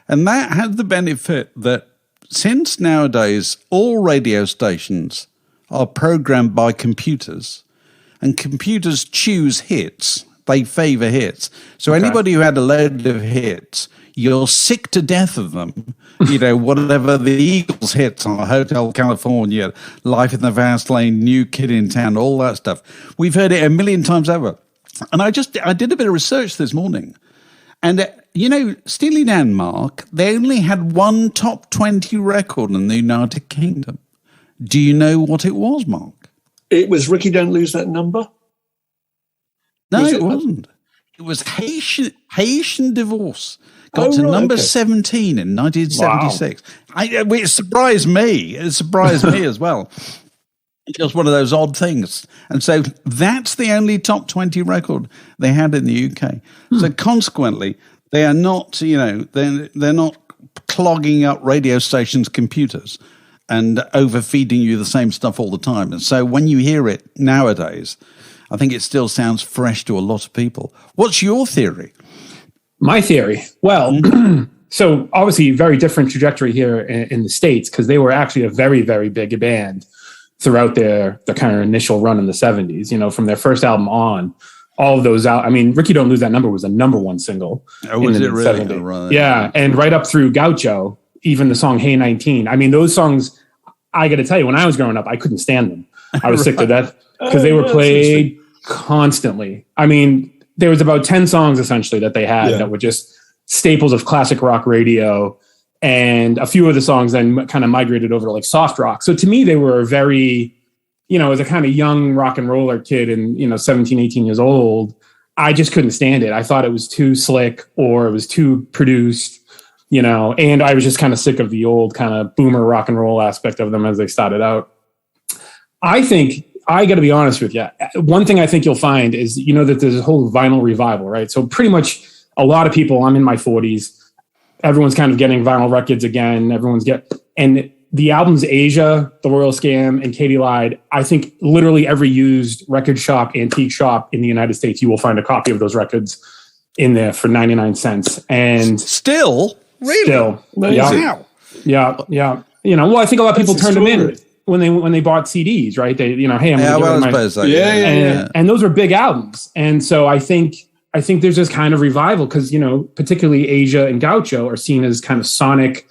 And that had the benefit that since nowadays all radio stations are programmed by computers and computers choose hits, they favor hits. So anybody who had a load of hits, you're sick to death of them. Whatever the Eagles hits are, Hotel California, Life in the Fast Lane, New Kid in Town, all that stuff. We've heard it a million times over. And I did a bit of research this morning. And, Steely Dan, Mark, they only had one top 20 record in the United Kingdom. Do you know what it was, Mark? It was Ricky Don't Lose That Number? No, it wasn't. It was Haitian Divorce. Got to number 17 in 1976. Wow. It surprised me. It surprised me as well. It's just one of those odd things. And so that's the only top 20 record they had in the UK. So consequently, they are not, they're not clogging up radio stations' computers and overfeeding you the same stuff all the time. And so when you hear it nowadays, I think it still sounds fresh to a lot of people. What's your theory? My theory? Well, so obviously very different trajectory here in the States, because they were actually a very, very big band throughout their kind of initial run in the 70s, from their first album on. All of those out. I mean, Ricky Don't Lose That Number was the number one single. Oh, was it really? Oh, right. Yeah, and right up through Gaucho, even the song Hey 19. I mean, those songs, I got to tell you, when I was growing up, I couldn't stand them. I was sick to death because they were played constantly. I mean, there was about 10 songs essentially that they had that were just staples of classic rock radio. And a few of the songs then kind of migrated over to like soft rock. So to me, they were very, as a kind of young rock and roller kid and, 17, 18 years old, I just couldn't stand it. I thought it was too slick or it was too produced, and I was just kind of sick of the old kind of boomer rock and roll aspect of them as they started out. I think, I got to be honest with you. One thing I think you'll find is, that there's a whole vinyl revival, right? So pretty much a lot of people, I'm in my 40s, everyone's kind of getting vinyl records again. And the albums Asia, The Royal Scam, and Katie Lied, I think literally every used record shop, antique shop in the United States, you will find a copy of those records in there for 99 cents. And still, really? Still. Wow. Yeah. Well, I think a lot of people turned them in when they bought CDs, right? They, hey, I'm going to and those were big albums. And so I think I think there's this kind of revival because, particularly Asia and Gaucho are seen as kind of sonic.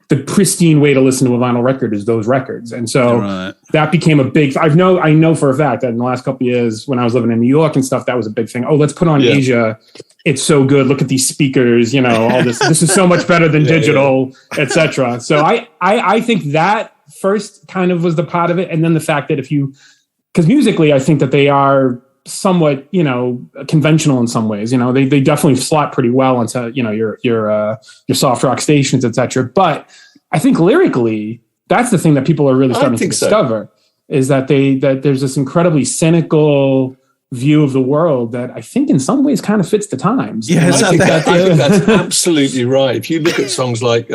The pristine way to listen to a vinyl record is those records. And so that became a big, I know for a fact that in the last couple of years when I was living in New York and stuff, that was a big thing. Oh, let's put on Asia. It's so good. Look at these speakers, all this, this is so much better than digital, etc. So I think that first kind of was the part of it. And then the fact that because musically, I think that they are somewhat, conventional in some ways. They definitely slot pretty well into your soft rock stations, etc. But I think lyrically, that's the thing that people are really starting to discover is that there's this incredibly cynical view of the world that I think in some ways kind of fits the times. Yes, I think that's absolutely right. If you look at songs like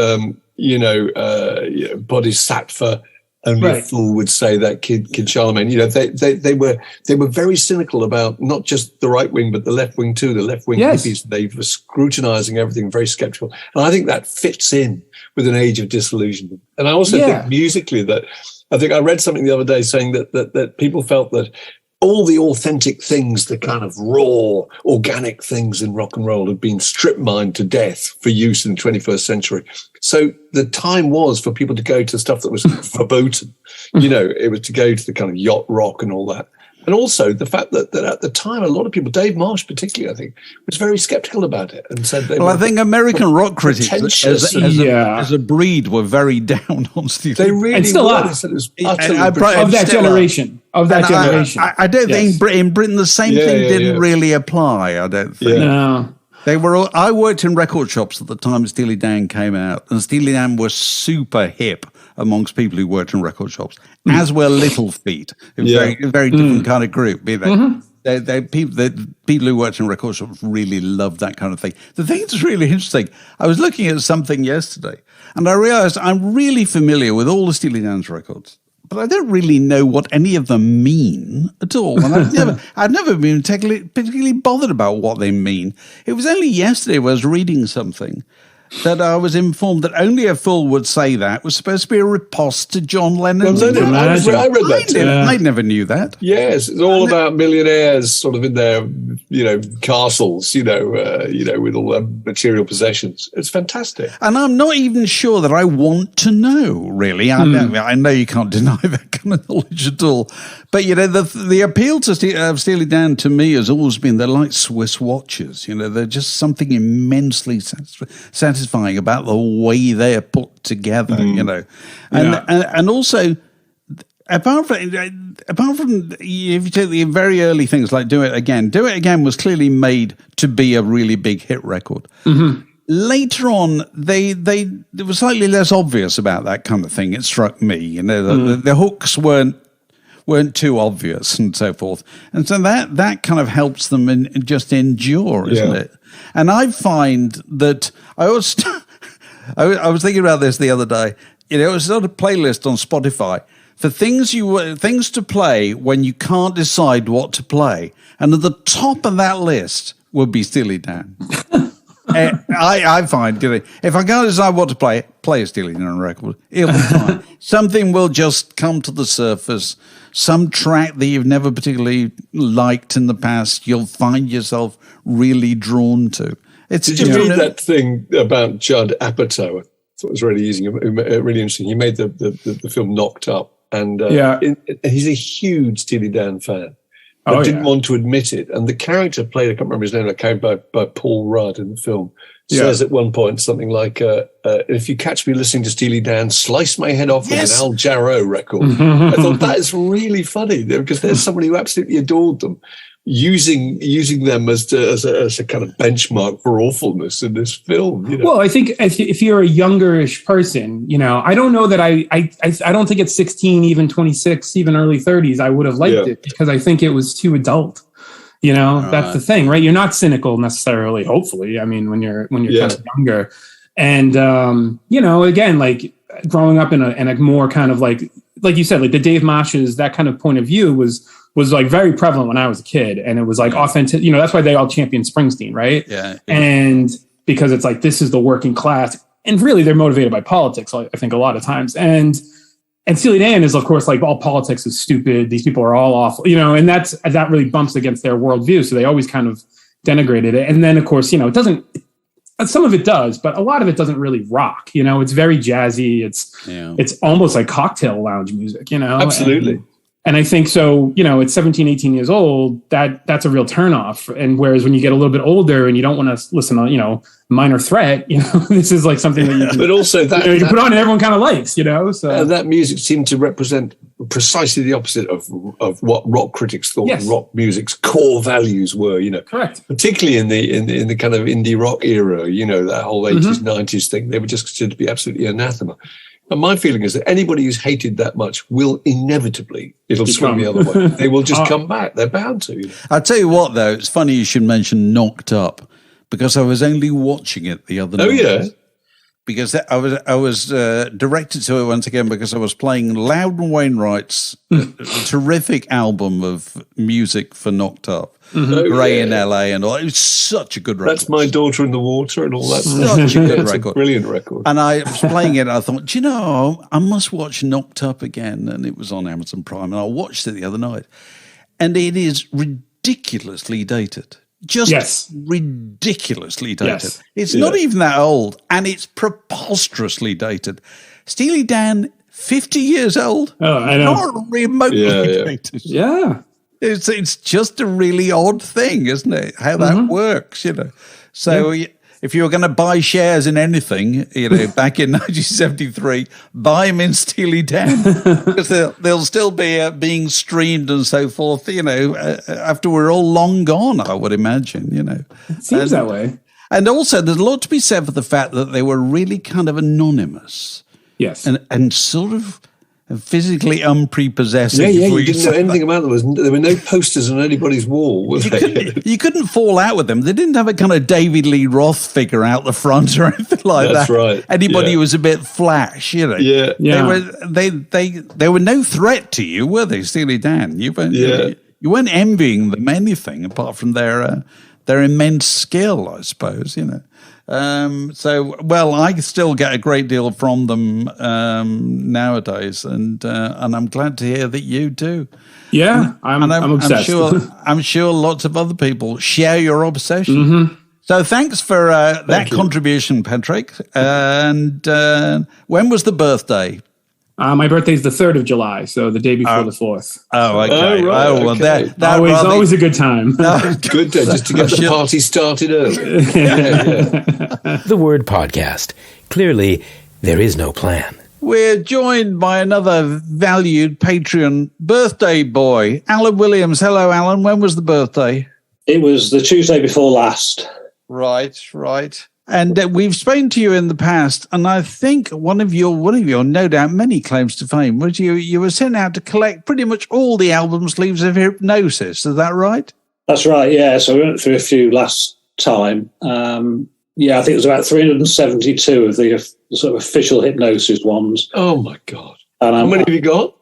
Bodhisattva. Only a fool would say that Kid Charlemagne. They were very cynical about not just the right wing, but the left wing too. The left wing hippies, they were scrutinizing everything, very skeptical. And I think that fits in with an age of disillusionment. And I also think musically I think I read something the other day saying that people felt that all the authentic things, the kind of raw, organic things in rock and roll had been strip mined to death for use in the 21st century. So the time was for people to go to stuff that was verboten. It was to go to the kind of yacht rock and all that. And also the fact that at the time, a lot of people, Dave Marsh particularly, I think, was very skeptical about it and said they I think American rock critics as a breed were very down on Steve. They really and still were. are. Of that generation. I don't think in Britain the same thing didn't really apply, I don't think. No. They were I worked in record shops at the time Steely Dan came out, and Steely Dan was super hip amongst people who worked in record shops, as were Little Feat. It was a very different kind of group. People who worked in record shops really loved that kind of thing. The thing that's really interesting, I was looking at something yesterday, and I realized I'm really familiar with all the Steely Dan's records, but I don't really know what any of them mean at all. And I've never been particularly bothered about what they mean. It was only yesterday when I was reading something that I was informed that Only a Fool Would Say That was supposed to be a riposte to John Lennon's. I read that too. I never knew that. Yes, it's all about millionaires sort of in their, castles, with all their material possessions. It's fantastic. And I'm not even sure that I want to know, really. I know you can't deny that kind of knowledge at all. But, the appeal to Steely Dan to me has always been they're like Swiss watches. They're just something immensely satisfying about the way they are put together, and also apart from if you take the very early things like Do It Again was clearly made to be a really big hit record. Later on, they were slightly less obvious about that kind of thing. It struck me, the hooks weren't too obvious and so forth, and so that kind of helps them just endure, isn't it? And I find that I was thinking about this the other day. It was on a playlist on Spotify for things to play when you can't decide what to play, and at the top of that list would be Steely Dan. I find if I can't decide what to play a Steely Dan record. It'll be fine. Something will just come to the surface. Some track that you've never particularly liked in the past, you'll find yourself really drawn to. Did you read that thing about Judd Apatow? I thought it was really interesting. He made the film Knocked Up, and he's a huge Steely Dan fan. But didn't want to admit it. And the character played, I can't remember his name, carried by Paul Rudd in the film, says at one point something like, if you catch me listening to Steely Dan, slice my head off with an Al Jarreau record. I thought that is really funny because there's somebody who absolutely adored them, using them as a kind of benchmark for awfulness in this film. Well, I think if you're a youngerish person, I don't know that I don't think at 16, even 26, even early 30s, I would have liked it because I think it was too adult. That's the thing, right? You're not cynical necessarily, hopefully. I mean, when you're kind of younger, and again, like growing up in a more kind of like you said, like the Dave Marsh's, that kind of point of view was like very prevalent when I was a kid, and it was like authentic. That's why they all champion Springsteen, right? Yeah. And because it's like this is the working class, and really they're motivated by politics. I think a lot of times, and Steely Dan is of course like all politics is stupid. These people are all awful, and that really bumps against their worldview. So they always kind of denigrated it. And then, of course, it doesn't. Some of it does, but a lot of it doesn't really rock. It's very jazzy. It's almost like cocktail lounge music. Absolutely. And I think so, at 17, 18 years old, that's a real turnoff. And whereas when you get a little bit older and you don't want to listen to, Minor Threat, this is like something that you can, but also that you can put on and everyone kind of likes, so. That music seemed to represent precisely the opposite of what rock critics thought rock music's core values were, Correct. Particularly in the kind of indie rock era, that whole 80s, 90s thing, they were just considered to be absolutely anathema. And my feeling is that anybody who's hated that much will inevitably, it'll swing the other way. They will just come back. They're bound to. I'll tell you what, though, it's funny you should mention Knocked Up, because I was only watching it the other night. Oh, yeah? Because I was directed to it once again because I was playing Loudon Wainwright's terrific album of music for Knocked Up. Ray in LA and all. It was such a good record. That's My Daughter in the Water and all that. Such a good record. A brilliant record. And I was playing it and I thought, do you know, I must watch Knocked Up again. And it was on Amazon Prime and I watched it the other night. And it is ridiculously dated. Just ridiculously dated. Yes. It's not even that old and it's preposterously dated. Steely Dan, 50 years old. Oh, I know. Not remotely dated. Yeah. It's just a really odd thing, isn't it? How that works, So if you were going to buy shares in anything, back in 1973, buy them in Steely Dan because they'll still be being streamed and so forth. After we're all long gone, I would imagine. It seems that way. And also, there's a lot to be said for the fact that they were really kind of anonymous. Yes, and sort of physically unprepossessing. You didn't know anything about them. There were no posters on anybody's wall, were there? You couldn't fall out with them. They didn't have a kind of David Lee Roth figure out the front or anything like that. That's right. Anybody who was a bit flash, Yeah. They were no threat to you, were they, Steely Dan? You weren't envying them anything apart from their immense skill, I suppose, I still get a great deal from them nowadays, and I'm glad to hear that you do. Yeah, I'm obsessed. I'm sure lots of other people share your obsession. So thanks for that contribution, Patrick. And when was the birthday? My birthday's the 3rd of July, so the day before the 4th. Oh, okay. Oh, right, well, okay. that always a good time. Good day, just to get the party started early. The word podcast. Clearly, there is no plan. We're joined by another valued Patreon birthday boy, Alan Williams. Hello, Alan. When was the birthday? It was the Tuesday before last. Right. And we've spoken to you in the past, and I think one of your, no doubt, many claims to fame was you were sent out to collect pretty much all the album sleeves of Hipgnosis. Is that right? That's right, yeah. So we went through a few last time. I think it was about 372 of the sort of official Hipgnosis ones. Oh, my God. And how many have you got?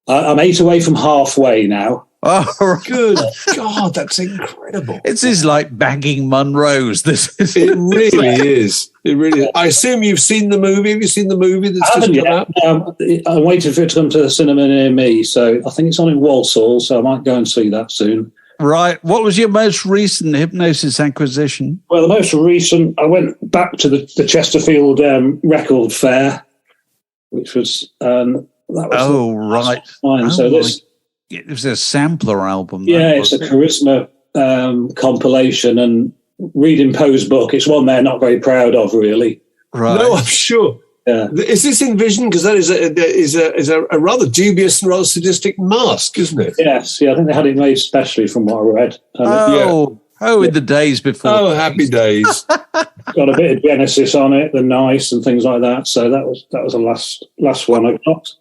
I'm 8 away from halfway now. Oh, good God, that's incredible. This is like bagging Monroe's. It really is. It really is. I assume you've seen the movie. Have you seen the movie that's just come out? I'm waiting for it to come to the cinema near me, so I think it's on in Walsall, so I might go and see that soon. Right. What was your most recent Hipgnosis acquisition? Well, the most recent, I went back to the Chesterfield record fair, which was right. Fine. So this. It was a sampler album. It's a Charisma compilation, and reading Poe's book, it's one they're not very proud of, really. Right. No, I'm sure. Yeah. Is this in Vision? Because that is a rather dubious and rather sadistic mask, isn't it? Yes. Yeah, I think they had it made specially from what I read. In the days before. Oh, happy days. Got a bit of Genesis on it, the Nice and things like that. So that was the last one I got.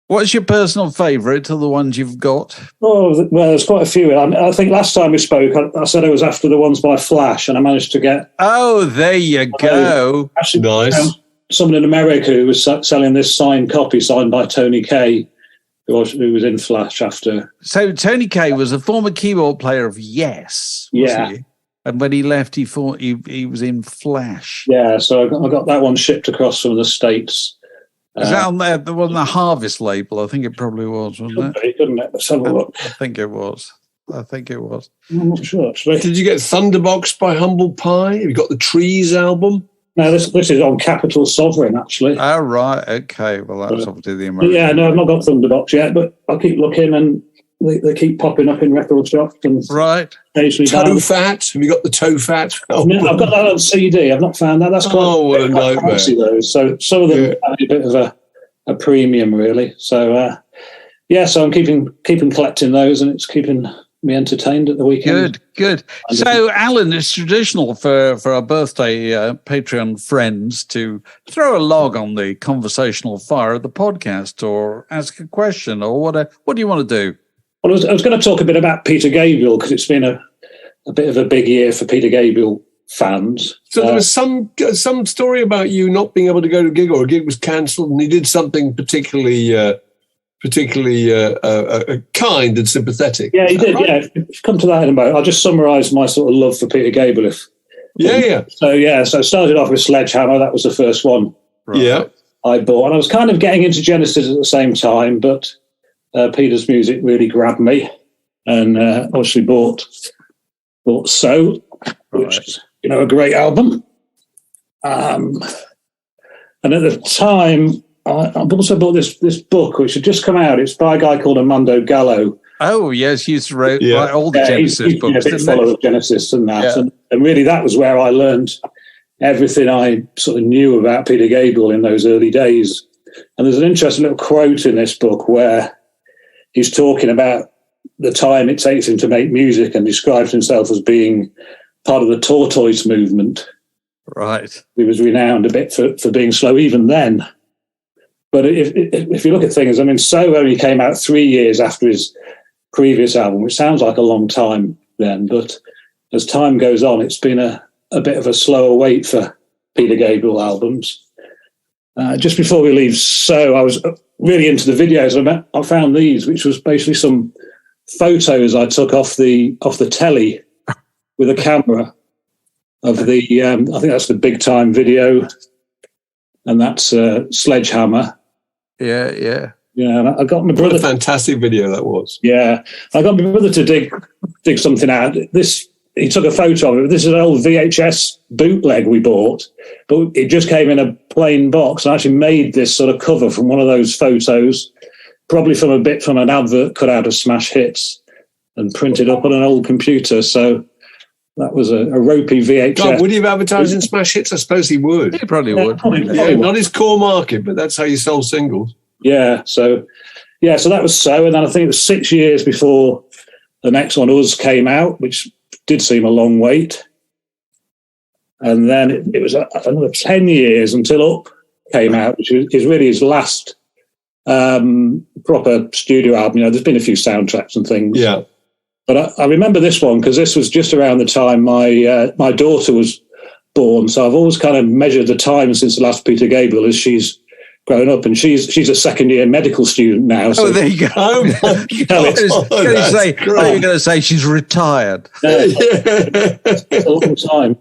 What's your personal favourite of the ones you've got? Oh, well, there's quite a few. I think last time we spoke, I said I was after the ones by Flash, and I managed to get... Oh, there you go. Actually, nice. Someone in America who was selling this signed copy signed by Tony Kaye, who was in Flash after... So Tony Kaye was a former keyboard player of Yes, yeah. He? And when he left, he thought he was in Flash. Yeah, so I got that one shipped across from the States. Is that on there? The Harvest label? I think it probably was, wasn't it? Couldn't it? Let's have a look. I think it was. I think it was. I'm not sure, actually. Did you get Thunderbox by Humble Pie? Have you got the Trees album? No, this is on Capital Sovereign, actually. Oh, right. Okay. Well, that's obviously the American. Yeah, no, I've not got Thunderbox yet, but I keep looking and they keep popping up in record shops. And right. Toe Fat. Have you got the Toe Fat? I've got that on CD. I've not found that. That's quite, what a nightmare. Fancy, those. So some of them have a bit of a premium, really. So, so I'm keeping collecting those, and it's keeping me entertained at the weekend. Good. So, Alan, it's traditional for our birthday Patreon friends to throw a log on the conversational fire of the podcast, or ask a question, or what do you want to do? Well, I was going to talk a bit about Peter Gabriel, because it's been a bit of a big year for Peter Gabriel fans. So there was some story about you not being able to go to a gig, or a gig was cancelled, and he did something particularly kind and sympathetic. Yeah, he did. Right? Yeah, come to that in a moment. I'll just summarise my sort of love for Peter Gabriel. So it started off with Sledgehammer. That was the first one. Right. Yeah, I bought, and I was kind of getting into Genesis at the same time, but Peter's music really grabbed me, and obviously bought So, which is a great album. And at the time, I've also bought this book, which had just come out. It's by a guy called Armando Gallo. Oh, yes, he's wrote all the Genesis books. He's a big follower of Genesis and that. Yeah. And really, that was where I learned everything I sort of knew about Peter Gabriel in those early days. And there's an interesting little quote in this book where he's talking about the time it takes him to make music, and describes himself as being part of the tortoise movement. Right. He was renowned a bit for being slow even then. But if you look at things, I mean, So only came out 3 years after his previous album, which sounds like a long time then. But as time goes on, it's been a bit of a slower wait for Peter Gabriel albums. Just before we leave So, I was really into the videos. I found these, which was basically some photos I took off the telly with a camera of the, I think that's the Big Time video, and that's Sledgehammer. Yeah. Yeah, I got my brother. What a fantastic video that was. Yeah, I got my brother to dig something out. He took a photo of it. This is an old VHS bootleg we bought, but it just came in a plain box. I actually made this sort of cover from one of those photos, probably from a bit from an advert cut out of Smash Hits, and printed up on an old computer. So that was a ropey VHS. God, would he have advertised in Smash Hits? I suppose he would. He probably would. Not his core market, but that's how you sell singles. Yeah, so that was So, and then I think it was 6 years before the next one, Us, came out, which did seem a long wait. And then it was another 10 years until Up came out, which is really his last proper studio album. There's been a few soundtracks and things. Yeah. But I remember this one because this was just around the time my daughter was born. So I've always kind of measured the time since the last Peter Gabriel as she's grown up, and she's a second-year medical student now. So. Oh, there you go. Oh, my God. You're going to say she's retired. A long time.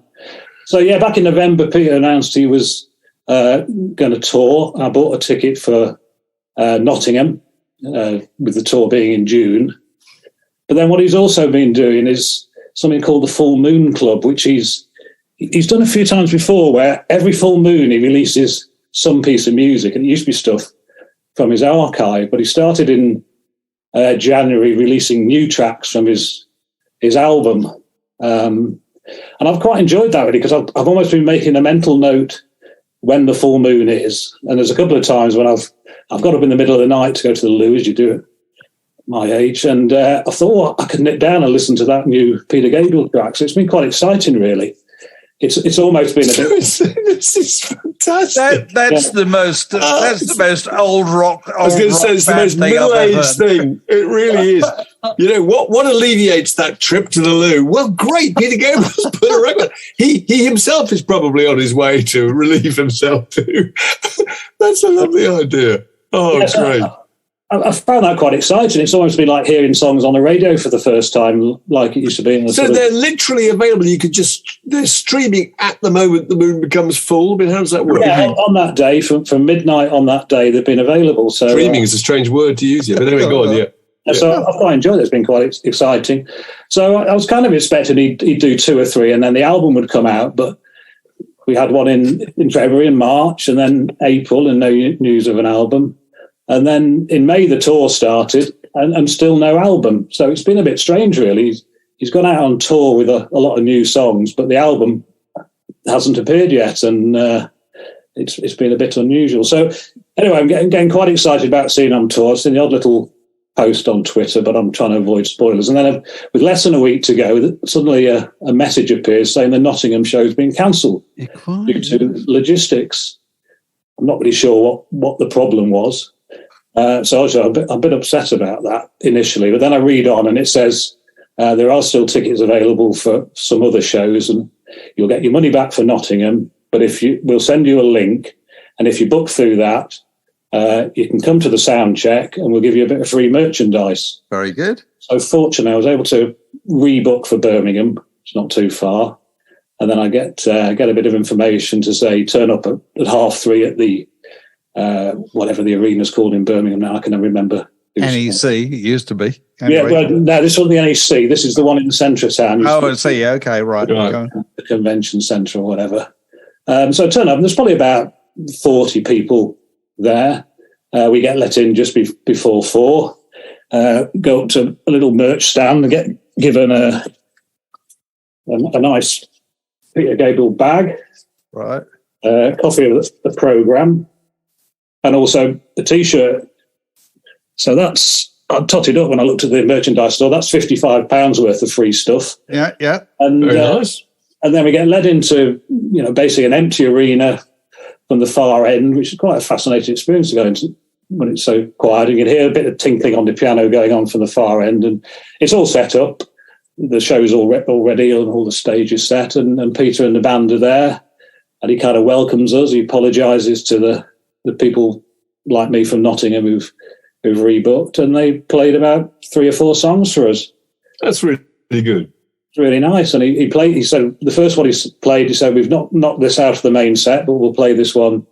So, back in November, Peter announced he was going to tour. I bought a ticket for Nottingham, with the tour being in June. But then what he's also been doing is something called the Full Moon Club, which he's done a few times before, where every full moon he releases some piece of music, and it used to be stuff from his archive, but he started in January releasing new tracks from his album. And I've quite enjoyed that, really, because I've almost been making a mental note when the full moon is. And there's a couple of times when I've got up in the middle of the night to go to the loo, as you do at my age, and I thought I could nip down and listen to that new Peter Gabriel track. So it's been quite exciting, really. It's almost been a bit. This is fantastic. That's the most. That's the most old rock. I was going to say it's the most middle-aged thing. It really is. What alleviates that trip to the loo? Well, great. Peter Gabriel's put a record. He himself is probably on his way to relieve himself too. That's a lovely idea. Oh, yes, great. I found that quite exciting. It's almost been like hearing songs on the radio for the first time, like it used to be. So they're literally available. They're streaming at the moment the moon becomes full. I mean, how does that work? Yeah, on that day, from midnight on that day, they've been available. So streaming is a strange word to use here, but anyway, go on. Yeah. So I quite enjoyed it. It's been quite exciting. So I was kind of expecting he'd do 2 or 3 and then the album would come out. But we had one in February and March and then April and no news of an album. And then in May, the tour started and still no album. So it's been a bit strange, really. He's gone out on tour with a lot of new songs, but the album hasn't appeared yet. And it's been a bit unusual. So anyway, I'm getting quite excited about seeing him on tour. I've seen the odd little post on Twitter, but I'm trying to avoid spoilers. And then with less than a week to go, suddenly a message appears saying the Nottingham show's been cancelled due to logistics. I'm not really sure what the problem was. So I was a bit upset about that initially, but then I read on and it says there are still tickets available for some other shows and you'll get your money back for Nottingham, but we'll send you a link, and if you book through that, you can come to the sound check and we'll give you a bit of free merchandise. Very good. So fortunately, I was able to rebook for Birmingham. It's not too far. And then I get a bit of information to say, turn up at 3:30 at the, whatever the arena's called in Birmingham now. I can never remember. NEC, it used to be. Anyway. Yeah, well, no, this wasn't the NEC. This is the one in the centre of town. Oh, I see. Okay, right. The convention centre or whatever. So I turn up and there's probably about 40 people there. We get let in just before 4. Go up to a little merch stand and get given a nice Peter Gabriel bag, right? Copy of the programme, and also a T-shirt. So I totted up when I looked at the merchandise store. That's £55 worth of free stuff. Yeah. And very nice. And then we get led into basically an empty arena from the far end, which is quite a fascinating experience to go into when it's so quiet. You can hear a bit of tinkling on the piano going on from the far end, and it's all set up. The show's already on, all the stage is set, and Peter and the band are there, and he kind of welcomes us. He apologises to the people like me from Nottingham who've rebooked, and they played about 3 or 4 songs for us. That's really good. It's really nice. And he said the first one he played, he said, we've not knocked this out of the main set, but we'll play this one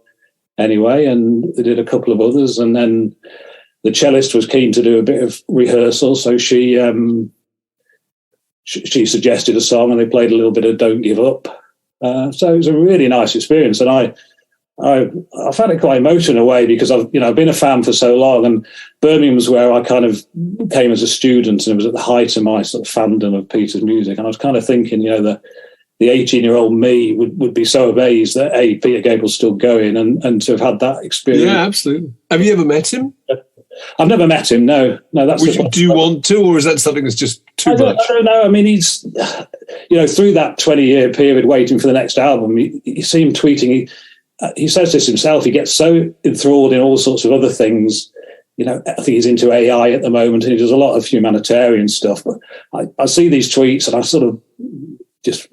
anyway. And they did a couple of others, and then the cellist was keen to do a bit of rehearsal, so she suggested a song, and they played a little bit of Don't Give Up. So it was a really nice experience, and I found it quite emotional in a way, because I've been a fan for so long, and Birmingham was where I kind of came as a student, and it was at the height of my sort of fandom of Peter's music. And I was kind of thinking, the 18-year-old me would be so amazed that Peter Gabriel's still going, and to have had that experience. Yeah, absolutely. Have you ever met him? I've never met him. No. Do you want to, or is that something that's just too much? I don't know. I mean, he's, through that 20-year period waiting for the next album, you see him tweeting. He says this himself. He gets so enthralled in all sorts of other things. I think he's into AI at the moment, and he does a lot of humanitarian stuff. But I see these tweets, and I sort of just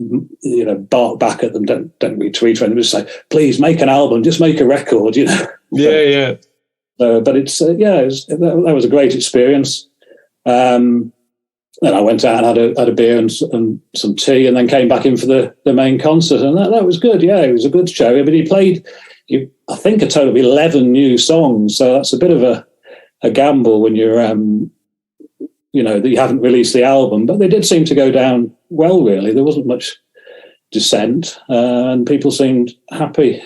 bark back at them. Don't retweet or anything. Just say, please make an album. Just make a record. Yeah. But it's that was a great experience. Then I went out and had a beer and some tea, and then came back in for the main concert, and that was good. Yeah, it was a good show. But he played, I think, a total of 11 new songs. So that's a bit of a gamble when you're, that you haven't released the album. But they did seem to go down well. Really, there wasn't much dissent, and people seemed happy.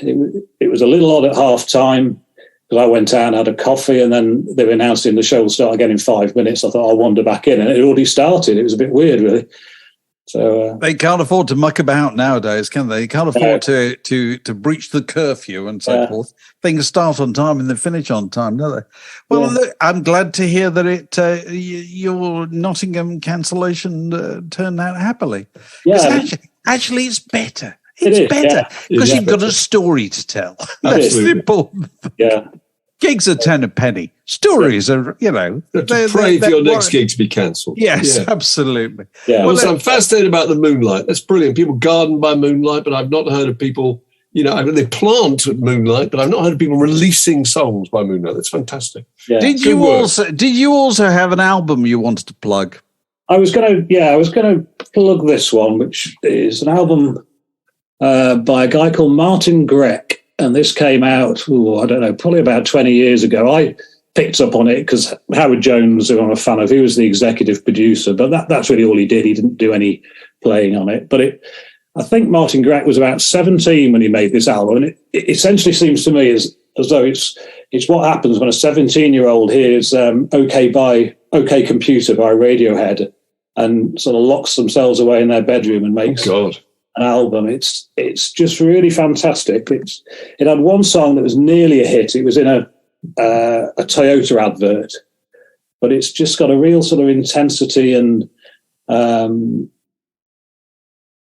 It was a little odd at half time, because I went out and had a coffee, and then they were announcing the show will start again in 5 minutes. I thought I'll wander back in, and it had already started. It was a bit weird, really. So they can't afford to muck about nowadays, can they? They can't afford to breach the curfew and so forth. Things start on time and they finish on time, don't they? Well, look, I'm glad to hear that your Nottingham cancellation turned out happily. Yeah, actually, it's better. It's better because you've got a story to tell. That's the important thing. Yeah. Gigs are 10 a penny. Stories are, pray for your next gig to be cancelled. Yes, absolutely. Yeah. Well, I'm fascinated about the moonlight. That's brilliant. People garden by moonlight, but I've not heard of people, they plant at moonlight, but I've not heard of people releasing songs by moonlight. That's fantastic. Yeah. Did you also have an album you wanted to plug? I was going to plug this one, which is an album by a guy called Martin Grech, and this came out, I don't know, probably about 20 years ago. I picked up on it because Howard Jones, who I'm a fan of, he was the executive producer, but that's really all he did. He didn't do any playing on it. But I think Martin Grech was about 17 when he made this album, and it essentially seems to me as though it's what happens when a 17-year-old hears OK Computer by Radiohead and sort of locks themselves away in their bedroom and makes an album. It's just really fantastic. It had one song that was nearly a hit. It was in a Toyota advert, but it's just got a real sort of intensity and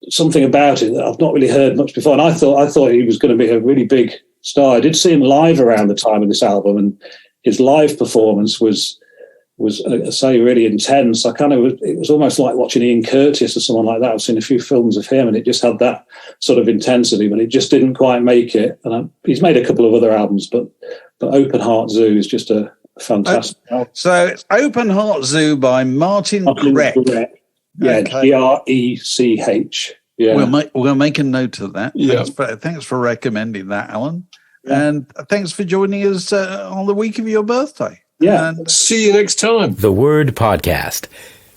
something about it that I've not really heard much before. And I thought he was going to be a really big star. I did see him live around the time of this album, and his live performance was I say, really intense. It was almost like watching Ian Curtis or someone like that. I've seen a few films of him, and it just had that sort of intensity, but it just didn't quite make it. And he's made a couple of other albums, but Open Heart Zoo is just a fantastic album. So it's Open Heart Zoo by Martin Grech. Yeah, Grech. Yeah, we'll make a note of that. Yeah. Thanks for recommending that, Alan. Yeah. And thanks for joining us on the week of your birthday. Yeah. And see you next time. The Word Podcast.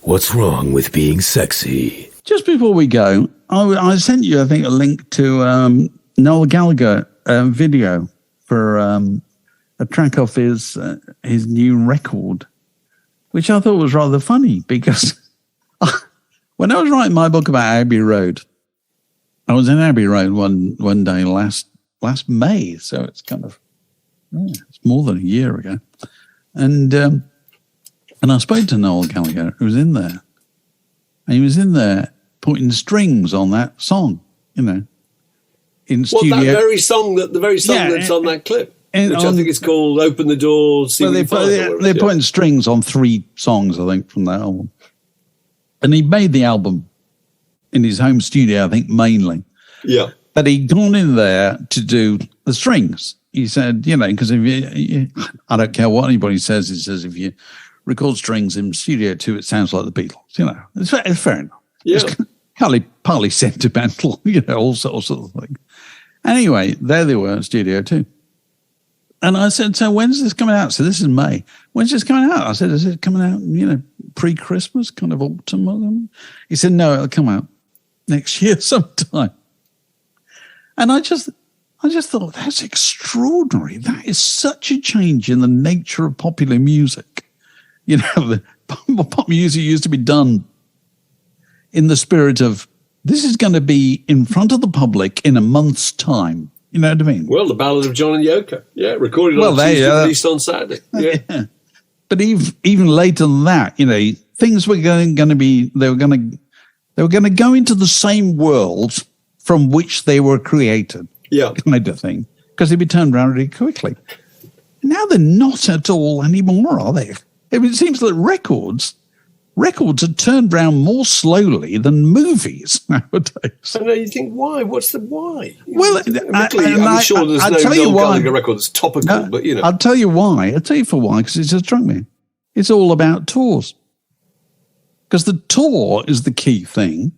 What's wrong with being sexy? Just before we go, I sent you, I think, a link to Noel Gallagher video for a track off his new record, which I thought was rather funny because when I was writing my book about Abbey Road, I was in Abbey Road one day last May, so it's kind of it's more than a year ago. And I spoke to Noel Gallagher, who was in there. And he was in there putting strings on that song, in studio. What, that very song that's on that clip? Which I think is called Open the Door, See Me Fall. They're putting strings on 3 songs, I think, from that album. And he made the album in his home studio, I think, mainly. Yeah. But he'd gone in there to do the strings. He said, because if I don't care what anybody says, he says if you record strings in Studio 2, it sounds like the Beatles. It's fair enough. Yeah. It's partly sentimental, all sorts of things. Anyway, there they were in Studio 2. And I said, so when's this coming out? So this is May. When's this coming out? I said, is it coming out, pre-Christmas, kind of autumn? He said, no, it'll come out next year sometime. And I just thought, that's extraordinary. That is such a change in the nature of popular music. The pop music used to be done in the spirit of, this is going to be in front of the public in a month's time. You know what I mean? Well, the Ballad of John and Yoko. Yeah, recorded on Tuesday, released on Saturday. Yeah. But even later than that, things were going to be, they were going to go into the same world from which they were created. Yeah. Kind of thing. Because they'd be turned around really quickly. Now they're not at all anymore, are they? It seems that records are turned around more slowly than movies nowadays. I know, you think, why? What's the why? Well, I'm sure there's no Noel Gallagher record that's topical, but I'll tell you why. I'll tell you for why, because it just struck me. It's all about tours. Because the tour is the key thing.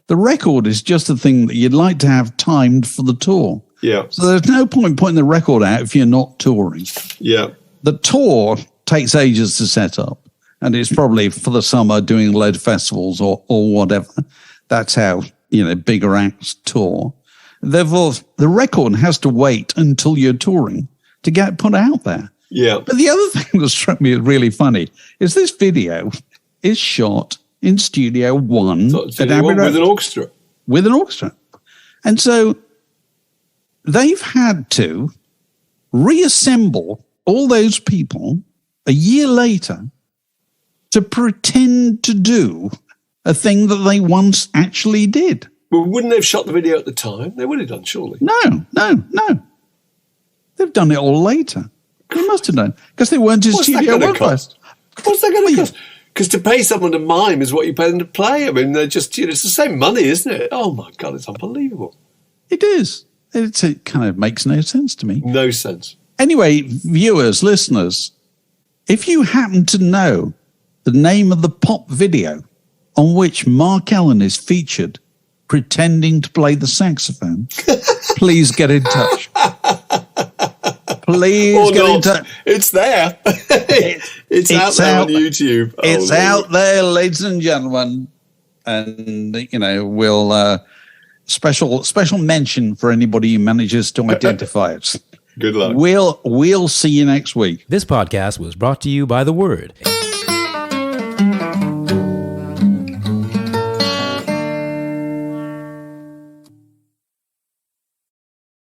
The record is just the thing that you'd like to have timed for the tour. Yeah. So there's no point putting the record out if you're not touring. Yeah. The tour takes ages to set up. And it's probably for the summer doing lead festivals or whatever. That's how, bigger acts tour. Therefore, the record has to wait until you're touring to get put out there. Yeah. But the other thing that struck me as really funny is this video is shot in Studio 1 with an orchestra. With an orchestra. And so they've had to reassemble all those people a year later to pretend to do a thing that they once actually did. Well, wouldn't they have shot the video at the time? They would have done, surely. No. They've done it all later. They must have done, because they weren't in Studio 1. What's that going to cost? Because to pay someone to mime is what you pay them to play. I mean, they're just, it's the same money, isn't it? Oh, my God, it's unbelievable. It is. It kind of makes no sense to me. No sense. Anyway, viewers, listeners, if you happen to know the name of the pop video on which Mark Allen is featured pretending to play the saxophone, please get in touch. Please get in touch. It's there. it's out there on YouTube. It's out there, ladies and gentlemen. And, we'll special mention for anybody who manages to identify it. Good luck. We'll see you next week. This podcast was brought to you by The Word.